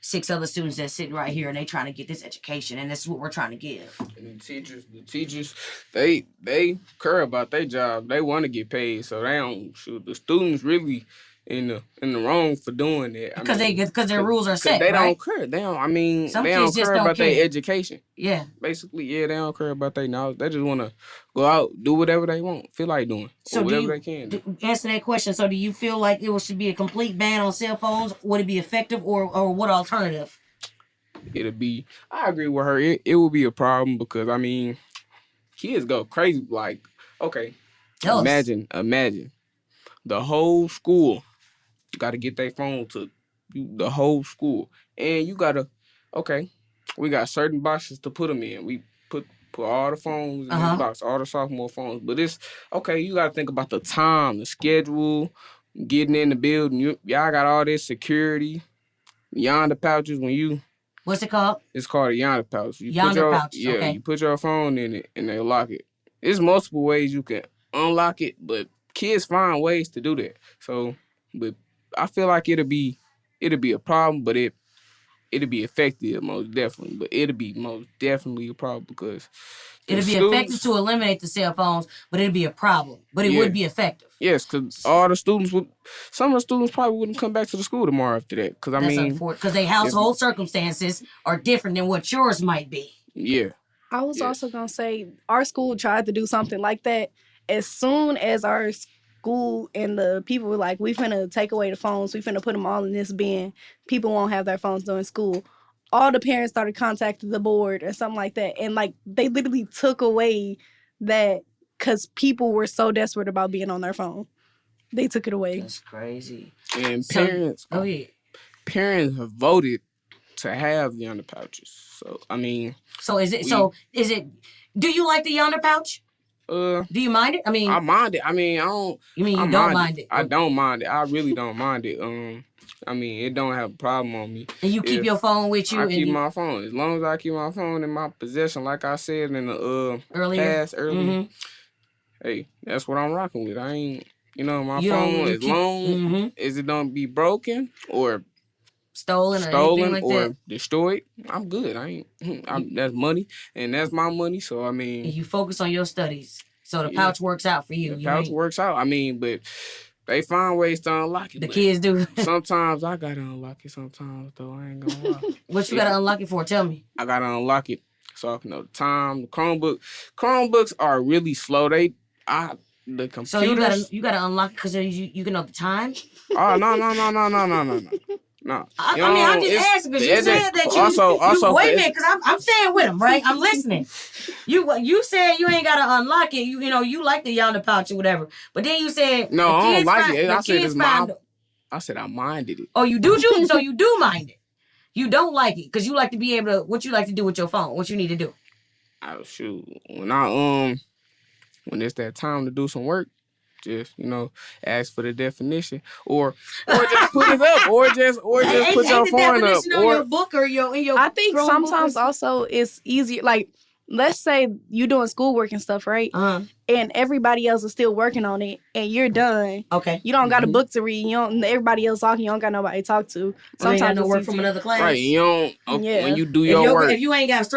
6 other students that's sitting right here and they trying to get this education, and this is what we're trying to give. And the teachers, they care about their job. They want to get paid, so they don't shoot. The students really in the wrong for doing that. Because their rules are set. They right? don't care. They don't. I mean, Some they kids don't just care don't about care. their education. Yeah. Basically, yeah, they don't care about their knowledge. They just want to go out, do whatever they want, feel like doing, So or whatever they can do. Answer that question. So do you feel like it should be a complete ban on cell phones? Would it be effective, or what alternative? It'll be. I agree with her. It will be a problem because I mean, kids go crazy. Like, okay, imagine the whole school got to get their phone to the whole school, and you gotta. Okay, we got certain boxes to put them in. We put all the phones in this box, all the sophomore phones. But it's okay. You gotta think about the time, the schedule, getting in the building. Y'all got all this security, yonder pouches when you. What's it called? It's called a yonder pouch. Pouch. Yeah, okay. You put your phone in it and they lock it. There's multiple ways you can unlock it, but kids find ways to do that. So, but I feel like it'll be a problem, but it'll be effective most definitely. But it'll be most definitely a problem because it'll be effective to eliminate the cell phones, but it'll be a problem. But it would be effective. Yes, because some of the students probably wouldn't come back to the school tomorrow after that. Because because their household circumstances are different than what yours might be. Yeah. I was also going to say, our school tried to do something like that. As soon as our school and the people were like, we finna take away the phones, we finna put them all in this bin, people won't have their phones during school. All the parents started contacting the board or something like that. And like, they literally took away that because people were so desperate about being on their phone. They took it away. That's crazy. And parents have voted to have yonder pouches. So, I mean. Is it, do you like the yonder pouch? Do you mind it? I mean. I mind it. I mean, I don't. You mean you don't mind it? I don't mind it. I really don't mind it. I mean, it don't have a problem on me. And you keep your phone with you? I keep my phone. As long as I keep my phone in my possession, like I said in the past earlier. Hey, that's what I'm rocking with. I ain't, my phone, as long as it don't be broken or stolen or anything like that, destroyed, I'm good. That's money, and that's my money. So, I mean. And you focus on your studies. So the pouch works out for you. The pouch works out. I mean, but they find ways to unlock it. The kids do. Sometimes I gotta unlock it. Sometimes, though, I ain't gonna lie. What you gotta unlock it for? Tell me. I gotta unlock it so I can know the time. The Chromebooks are really slow. The computers. So you gotta unlock it because you can know the time. Oh no. No. I'm just asking because you said that you wait a minute, because I'm staying with him, right? I'm listening. You said you ain't gotta unlock it. You like the yonder pouch or whatever, but then you said no, I don't like it. I said it's mine. I said I minded it. Oh, you do? So you do mind it. You don't like it because you like to be able to. What you like to do with your phone? What you need to do? Oh shoot! When it's that time to do some work, just ask for the definition, or just put it up, or just put your phone up, or your book or in your. I think sometimes also it's easier. Like, let's say you doing schoolwork and stuff, right? And everybody else is still working on it, and you're done. Okay. You don't got a book to read. Everybody else talking. You don't got nobody to talk to. Sometimes you got no work from another class. Right. You don't. When you do your work. If you ain't got a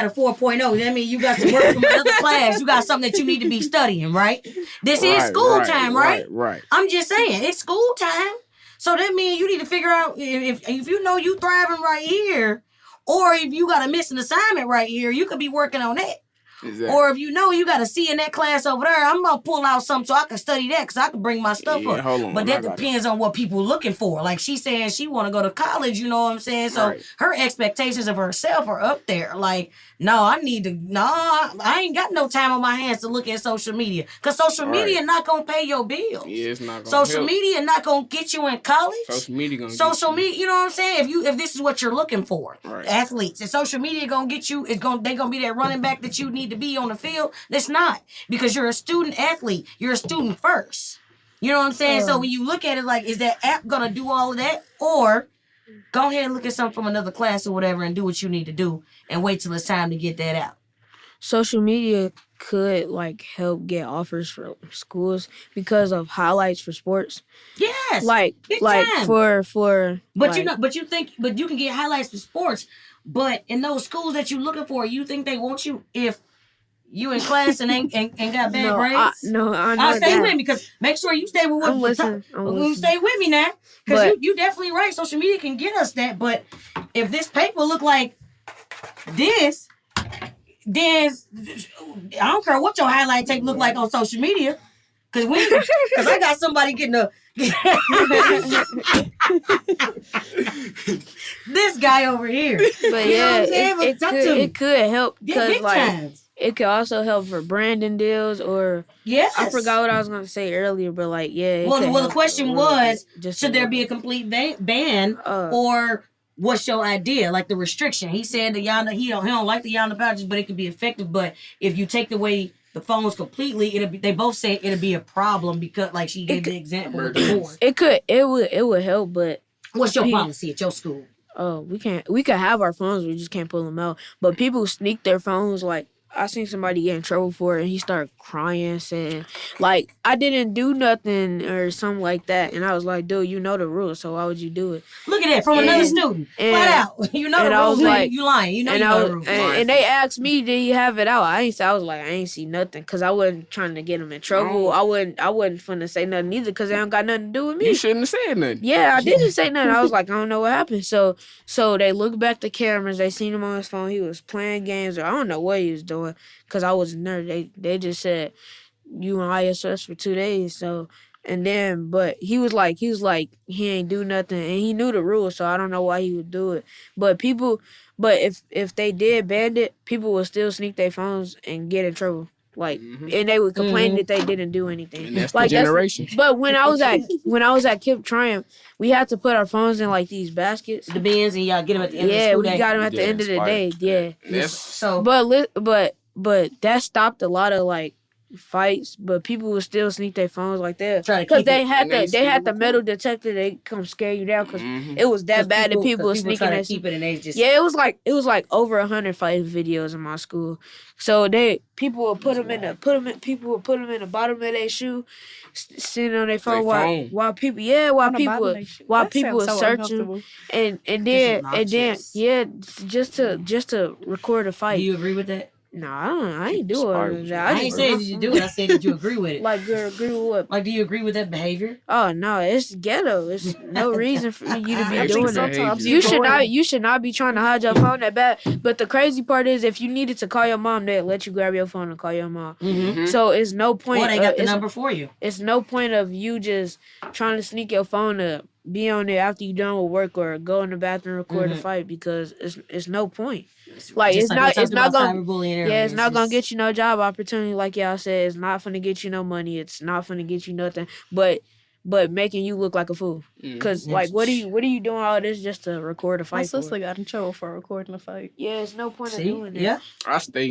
4.0, that means you got some work from another class. You got something that you need to be studying, right? This is school time, right? Right. I'm just saying, it's school time. So that means you need to figure out if you thriving right here, or if you got a missing assignment right here, you could be working on that. Exactly. Or if you know you got a C in that class over there, I'm gonna pull out something so I can study that because I can bring my stuff up. Hold on, but that depends on what people looking for. Like she's saying she want to go to college, you know what I'm saying? So her expectations of herself are up there. Like, I ain't got no time on my hands to look at social media because social media not gonna pay your bills. Yeah, it's not gonna Social media not gonna get you in college. Social media gonna social media, you know what I'm saying? If this is what you're looking for, athletes, and social media gonna get you, they gonna be that running back that you need to be on the field. That's not, because you're a student athlete. You're a student first. You know what I'm saying? So when you look at it, like, is that app gonna do all of that, or go ahead and look at something from another class or whatever and do what you need to do and wait till it's time to get that out? Social media could like help get offers for schools because of highlights for sports. Yes, big time. for. But you can get highlights for sports. But in those schools that you're looking for, you think they want you if you in class and ain't got bad grades? I know I'll stay that. with me, because make sure you stay with what I'm listening. you stay with me now, because you definitely right. Social media can get us that, but if this paper look like this, then I don't care what your highlight tape look like on social media, because I got somebody getting a this guy over here. But it could help because it could also help for branding deals or I forgot what I was gonna say earlier, but well the question was, should there be a complete ban or what's your idea, like the restriction? He said he don't like the Yonder pouches, but it could be effective. But if you take away the phones completely, they both say it'll be a problem, because like she gave the example with the board. It would help, but what's your policy at your school? Oh, we can have our phones, we just can't pull them out. But people sneak their phones. Like, I seen somebody get in trouble for it, and he started crying, saying, like, I didn't do nothing or something like that. And I was like, dude, you know the rules, so why would you do it? Look at that, from another student. Flat out. You know the rules, like, you lying. You know the rules. And they asked me, did he have it out? I was like, I ain't see nothing, because I wasn't trying to get him in trouble. I wasn't finna say nothing either, because they don't got nothing to do with me. You shouldn't have said nothing. Yeah, I didn't say nothing. I was like, I don't know what happened. So they looked back the cameras. They seen him on his phone. He was playing games, or I don't know what he was doing, because I wasn't there. They just said, you on ISS for 2 days. So, and then, but he was like, he ain't do nothing, and he knew the rules, so I don't know why he would do it. But if they did ban it, people would still sneak their phones and get in trouble. Like, and they would complain that they didn't do anything. And that's like the generation. But when I was at Kip Triumph, we had to put our phones in like these baskets, the bins, and y'all get them at the end of the school day. Yeah, we got them at the end of the day. Yeah. So, but that stopped a lot of like fights, but people would still sneak their phones like that, because they had the metal detector. They come scare you down, because it was that bad that people were sneaking that. It was like over 100 fight videos in my school. So people would put them in the bottom of their shoe, sitting on their phone while people were searching, and then just to record a fight. Do you agree with that? No, I ain't doing that. I ain't saying that you do it. I said that you agree with it. Like, girl, agree with what? Like, do you agree with that behavior? Oh no, it's ghetto. It's no reason for you to be doing that. You should not be trying to hide your phone that bad. But the crazy part is, if you needed to call your mom, they'd let you grab your phone and call your mom. Mm-hmm. So it's no point. Or they got the number for you. It's no point of you just trying to sneak your phone to be on there after you done with work, or go in the bathroom and record a fight, because it's no point. Like, it's not gonna get you no job opportunity, like y'all said. It's not gonna get you no money. It's not gonna get you nothing but making you look like a fool. Cause like, what are you doing all this just to record a fight? My sister got in trouble for recording a fight. Yeah, it's no point of doing that. Yeah, I stay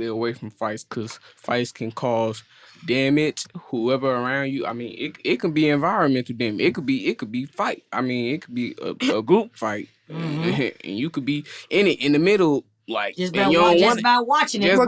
away from fights, because fights can cause damage. Whoever around you, I mean, it can be environmental damage. It could be fight. I mean, it could be a group fight, and you could be in it in the middle. Like, just by watching it. You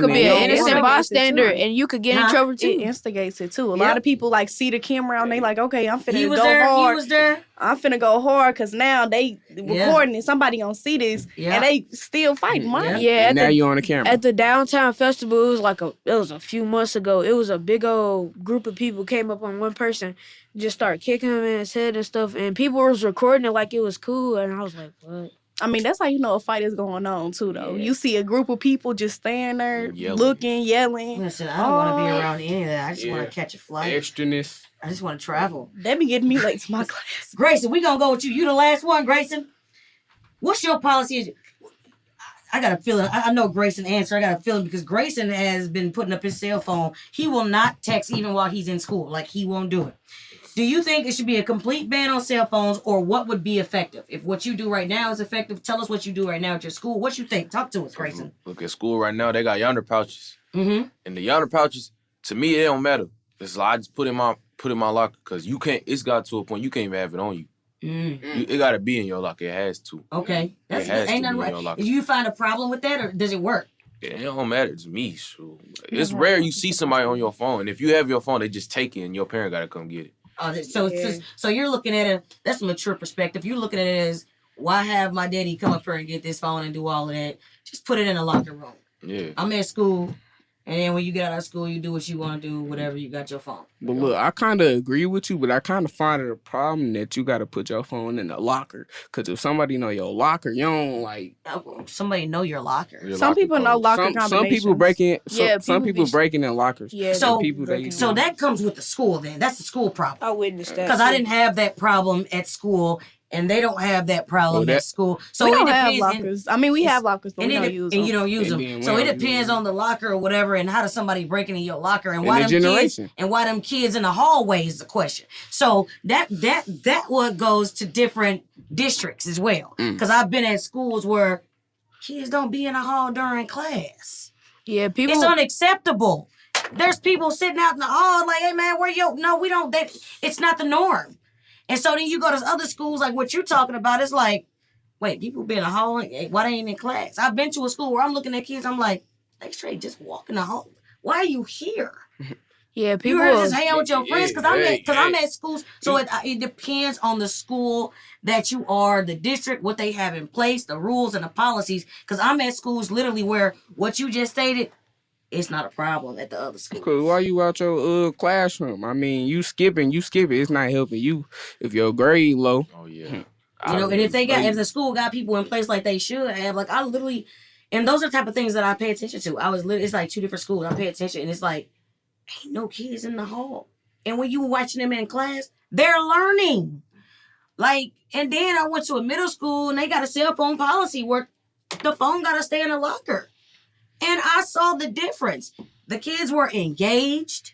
could be an innocent bystander, and you could get in trouble too. It instigates it too. A lot of people like see the camera and they like, okay, I'm finna go He hard. was there. I'm finna go hard, because now they recording and somebody gonna see this, and they still fighting. Yeah, now you're on the camera. At the downtown festival, it was a few months ago. It was a big old group of people came up on one person, just started kicking him in his head and stuff, and people was recording it like it was cool, and I was like, what? I mean, that's how you know a fight is going on too, though. You see a group of people just standing there, looking, yelling. Listen, I don't want to be around any of that. I just want to catch a flight. Extraness. I just want to travel. That be getting me late to my class. Grayson, we gonna go with you. You the last one, Grayson. What's your policy? I got a feeling. I know Grayson answer. I got a feeling because Grayson has been putting up his cell phone. He will not text even while he's in school. Like, he won't do it. Do you think it should be a complete ban on cell phones, or what would be effective? If what you do right now is effective, tell us what you do right now at your school. What you think? Talk to us, Grayson. Look, at school right now, they got yonder pouches. Mm-hmm. And the yonder pouches, to me, it don't matter. It's like I just put in my locker because you can't. It's got to a point you can't even have it on you. It got to be in your locker. It has to. Okay, that's ain't nothing right. Do you find a problem with that, or does it work? It don't matter to me. So it's rare you see somebody on your phone. And if you have your phone, they just take it, and your parent got to come get it. So you're looking at it, that's a mature perspective. You're looking at it as, why have my daddy come up here and get this phone and do all of that? Just put it in a locker room. Yeah. I'm at school, and then when you get out of school, you do what you want to do, whatever, you got your phone. But look, I kind of agree with you, but I kind of find it a problem that you got to put your phone in the locker. Because if somebody know your locker, you don't like... Somebody know your locker. Some people know locker combinations. Some people breaking in lockers. Yeah. So that comes with the school then. That's the school problem. I witnessed that. Because I didn't have that problem at school, and they don't have that problem at school. So we it don't depends. have lockers. I mean, we have lockers, but we don't use them. And you don't use them. So it depends on the locker or whatever, and how does somebody break into your locker, and why them kids in the hallway is the question. So that what goes to different districts as well. Because I've been at schools where kids don't be in the hall during class. Yeah, people. It's unacceptable. There's people sitting out in the hall like, hey man, where you? No, we don't. It's not the norm. And so then you go to other schools like what you're talking about. It's like, wait, people be in the hall. Why they ain't in class? I've been to a school where I'm looking at kids. I'm like, they straight just walk in the hall. Why are you here? Yeah, people. You heard just hang out with your friends because I'm at schools. So it depends on the school that you are, the district, what they have in place, the rules and the policies. Because I'm at schools literally where what you just stated, it's not a problem at the other school. Because while you out your classroom, I mean, you skip it. It's not helping you if your grade low. Oh, yeah. And if the school got people in place like they should have, like I literally, and those are the type of things that I pay attention to. It's like two different schools. I pay attention, and it's like, ain't no kids in the hall. And when you watching them in class, they're learning. Like, and then I went to a middle school, and they got a cell phone policy where the phone got to stay in the locker. And I saw the difference. The kids were engaged.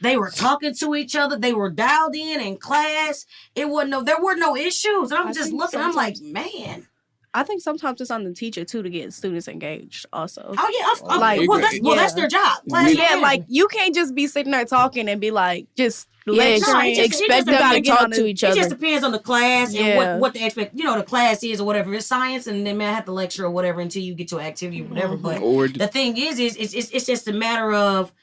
They were talking to each other. They were dialed in class. There were no issues. And I'm just looking. I'm like, man. I think sometimes it's on the teacher too to get students engaged. Also. Oh yeah. That's their job. Like you can't just be sitting there talking and be like just expect them to talk to each other. It just depends on the class and what the the class is or whatever. It's science, and they may have to lecture or whatever until you get to an activity or whatever. But the thing is it's just a matter of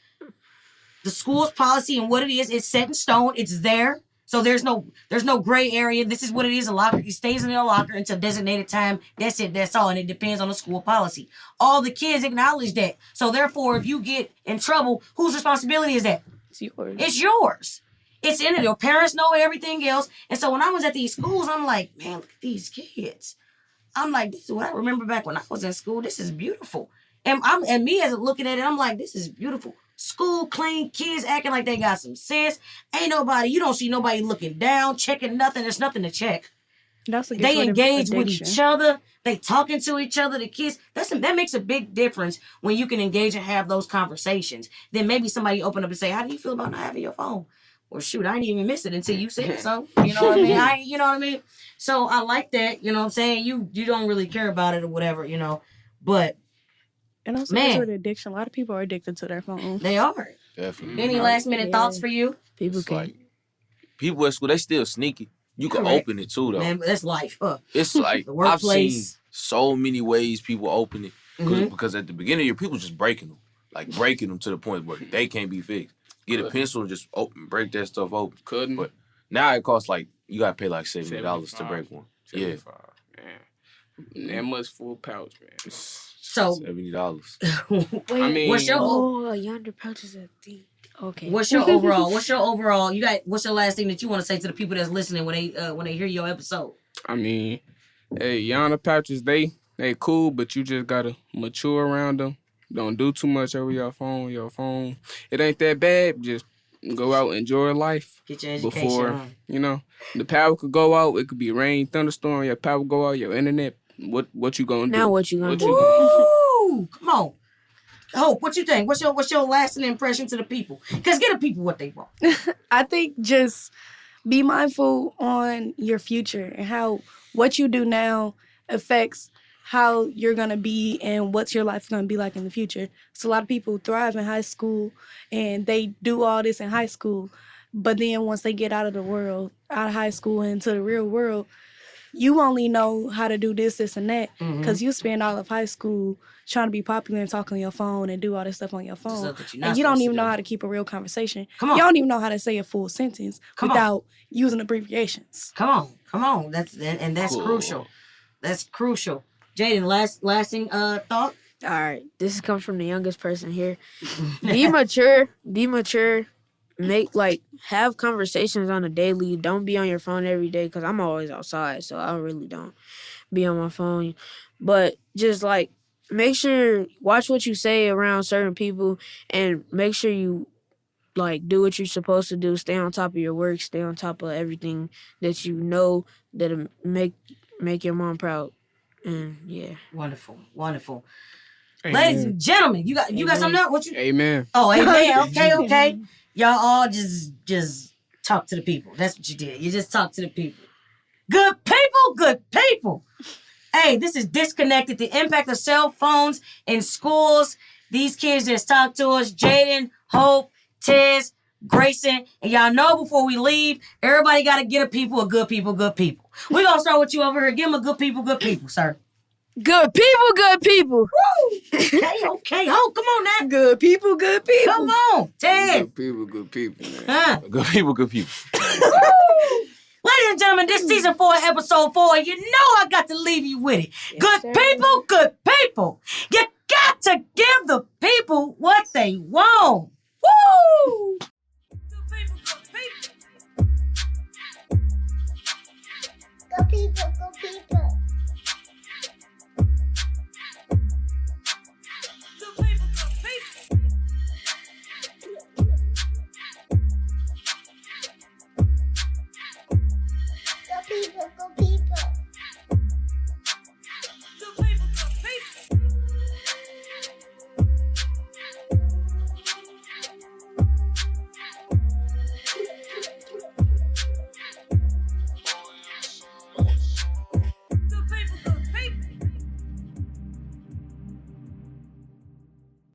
the school's policy and what it is. It's set in stone. It's there. So there's no gray area. This is what it is. A locker. It stays in your locker until designated time. That's it. That's all. And it depends on the school policy. All the kids acknowledge that. So therefore, if you get in trouble, whose responsibility is that? It's yours. It's yours. It's in it. Your parents know everything else. And so when I was at these schools, I'm like, man, look at these kids. I'm like, this is what I remember back when I was in school. This is beautiful. And me as looking at it, I'm like, this is beautiful. School clean, kids acting like they got some sense. You don't see nobody looking down, checking nothing. There's nothing to check. They engage with each other. They talking to each other. The kids. That makes a big difference when you can engage and have those conversations. Then maybe somebody open up and say, "How do you feel about not having your phone?" Or shoot, I didn't even miss it until you said so. You know what I mean? You know what I mean? So I like that. You know what I'm saying? You don't really care about it or whatever. But. And also, it's an addiction. A lot of people are addicted to their phones. They are. Definitely. Any last minute thoughts for you? People at school, they still sneaky. You can open it too, though. Man, that's life. It's like the workplace. I've seen so many ways people open it because at the beginning of your people just breaking them, to the point where they can't be fixed. Get a pencil and just break that stuff open. Couldn't. But now it costs you gotta pay $70 to break one. Yeah. Man. That much full pouch, man. So $70. Wait, I mean, what's your yonder pouch is a thing. Okay. What's your overall? What's your last thing that you want to say to the people that's listening when they hear your episode? I mean, Hey, Yana Patrick, they cool, but you just gotta mature around them. Don't do too much over your phone. Your phone, it ain't that bad. Just go out, enjoy life. Get your education. Before Huh? the power could go out. It could be rain, thunderstorm. Your power go out. Your internet. What you gonna do? Now what you gonna do? Woo! Come on. Hope, what you think? What's your lasting impression to the people? Because get the people what they want. I think just be mindful on your future and how what you do now affects how you're gonna be and what's your life gonna be like in the future. So a lot of people thrive in high school and they do all this in high school, but then once they get out of the world, out of high school and into the real world, you only know how to do this, and that because you spend all of high school trying to be popular and talk on your phone and do all this stuff on your phone. And you don't even know how to keep a real conversation. Come on. You don't even know how to say a full sentence without using abbreviations. Come on. That's Cool. crucial. That's crucial. Jaden, lasting thought? All right, this comes from the youngest person here. Be mature. Have conversations on a daily. Don't be on your phone every day because I'm always outside, so I really don't be on my phone. But just make sure, watch what you say around certain people and make sure you do what you're supposed to do. Stay on top of your work. Stay on top of everything that you know that'll make your mom proud. And yeah. Wonderful. Wonderful. Amen. Ladies and gentlemen, you got something else? What you? Amen. Oh, amen. Okay. Y'all all just talk to the people. That's what you did. You just talk to the people. Good people. Hey, this is Disconnected, the impact of cell phones in schools. These kids just talked to us. Jaden, Hope, Tez, Grayson. And y'all know before we leave, everybody got to get a people of good people. We're going to start with you over here. Give them a good people, sir. Good people. Woo! Okay. Hope, come on now. Good people. Come on, Tez. Good people, man. Huh? Good people. Ladies and gentlemen, this season 4, episode 4, you know I got to leave you with it. Good people. You got to give the people what they want. Woo! Go people, go